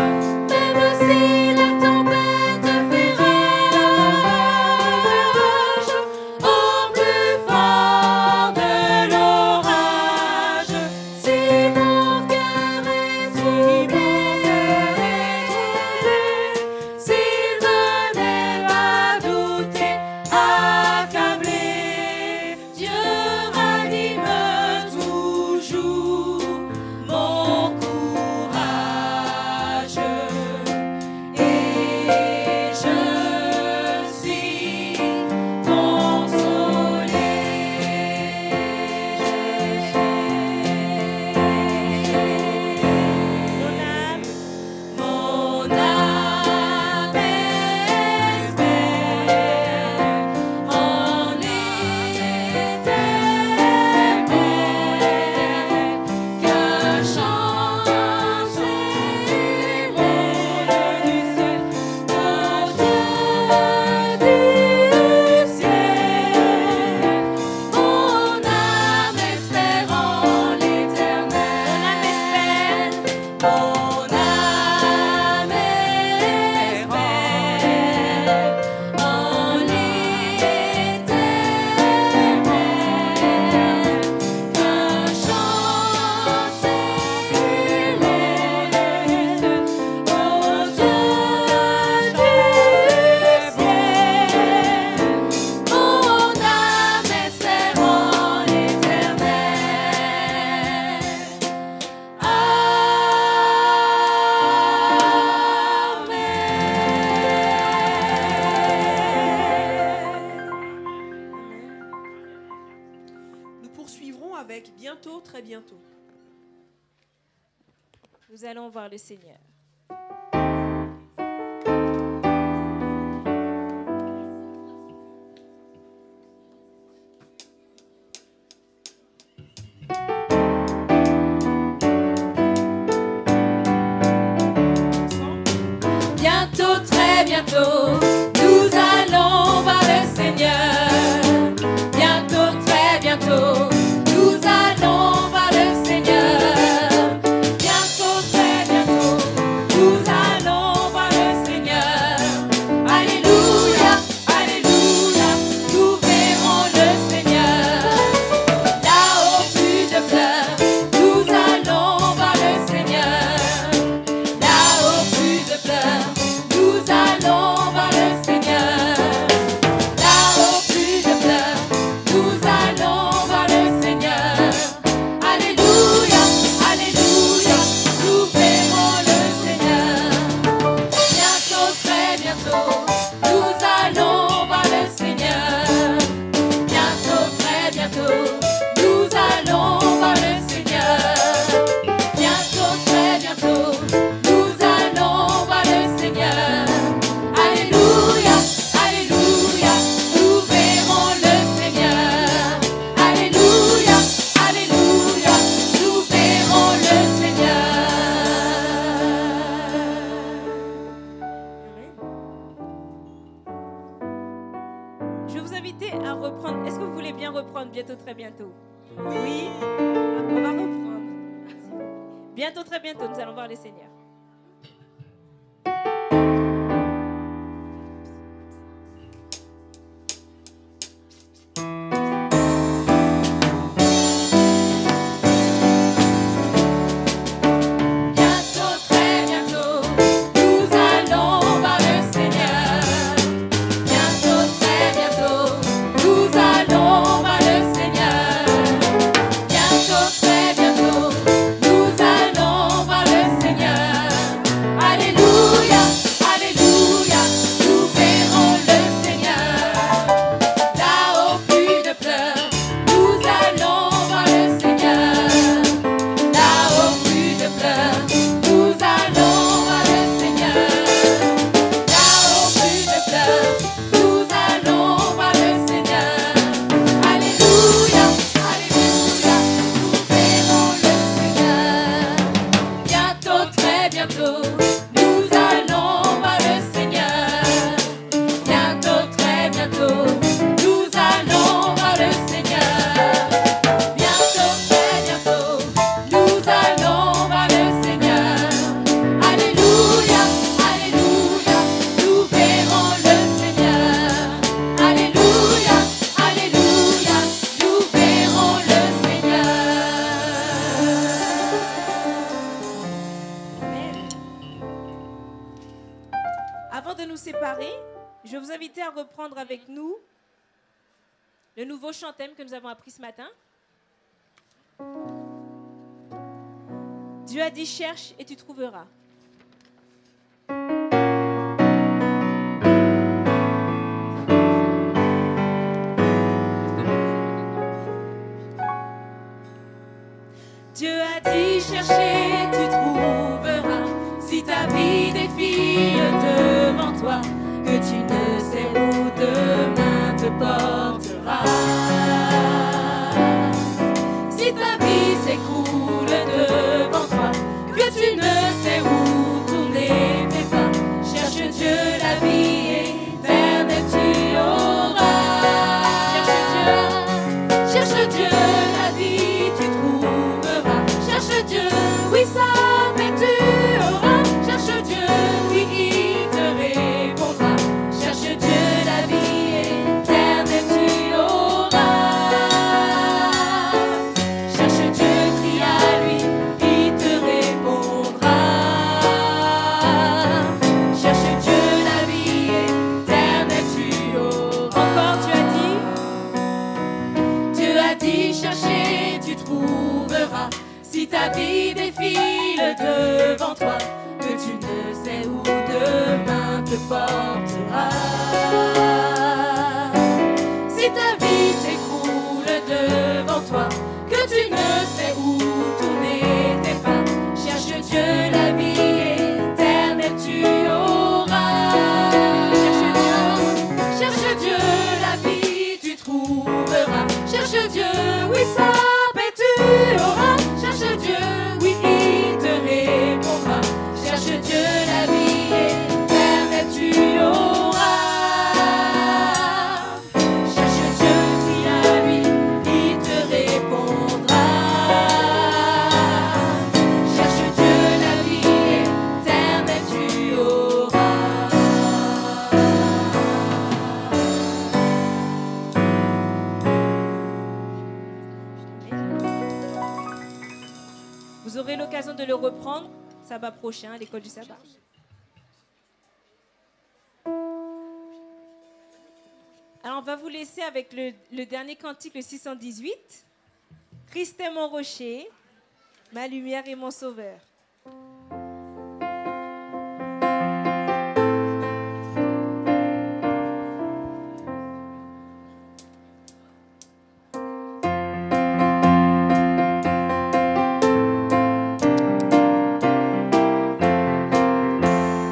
bientôt, très bientôt. Nous allons voir le Seigneur. Bientôt, très bientôt, nous allons voir le Seigneur. Bientôt, très bientôt, nous allons voir le Seigneur. Bientôt, très bientôt, nous allons voir le Seigneur. Alléluia, alléluia, nous verrons le Seigneur. Là-haut, plus de pleurs, nous allons voir le Seigneur. Là-haut, plus de pleurs, nous allons voir le Seigneur. Là-haut, plus de pleurs, nous allons voir le Seigneur. Alléluia, alléluia, nous verrons le Seigneur. Bientôt, très bientôt, nous allons voir le Seigneur. Bientôt, très bientôt, nous allons voir le Seigneur. Bientôt, très bientôt, nous allons voir le Seigneur. Alléluia, alléluia, nous verrons le Seigneur. Alléluia, alléluia, nous verrons le Seigneur. Je vais vous inviter à reprendre. Est-ce que vous voulez bien reprendre bientôt, très bientôt? Oui. On va reprendre. Bientôt, très bientôt, nous allons voir le Seigneur. Bientôt, très bientôt, nous allons voir le Seigneur. Bientôt, très bientôt, nous allons voir le Seigneur. Bientôt, très bientôt, nous allons voir le Seigneur. Alléluia, alléluia, nous verrons le Seigneur. Là-haut, plus de pleurs, nous allons voir le Seigneur. Là-haut, plus de pleurs, nous allons voir le Seigneur. Là-haut, plus de pleurs, nous allons voir le Seigneur. Alléluia, alléluia, nous verrons le Seigneur. Bientôt, très bientôt, nous allons voir le Seigneur. Bientôt, très bientôt, nous allons voir le Seigneur. Bientôt, très bientôt, nous allons voir le Seigneur. Alléluia, alléluia, nous verrons le Seigneur. Alléluia, alléluia, nous verrons le Avant de nous séparer, je vais vous inviter à reprendre avec nous le nouveau chantème que nous avons appris ce matin. Dieu a dit cherche et tu trouveras. Dieu a dit chercher, tu trouveras. Si ta vie défile devant toi, que tu ne sais où demain te portera. Si ta vie s'écoule devant toi, que tu ne sais où tourner tes pas, cherche Dieu, la vie éternelle tu auras. Cherche Dieu, la vie tu trouveras. Cherche Dieu, oui ça, mais tu auras. Cherche Dieu, oui il te répondra. Cherche Dieu, la vie éternelle tu auras. Cherche Dieu, crie à lui, il te répondra. Cherche Dieu, la vie éternelle tu auras. Encore Dieu a dit chercher, tu trouveras. Si ta vie défile devant toi, que tu ne sais où demain te portera. Si ta vie s'écoule devant toi, que tu ne sais Vous aurez l'occasion de le reprendre sabbat prochain à l'école du sabbat. Alors, on va vous laisser avec le dernier cantique, le 618. Christ est mon rocher, ma lumière et mon sauveur.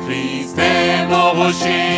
Christ est mon rocher,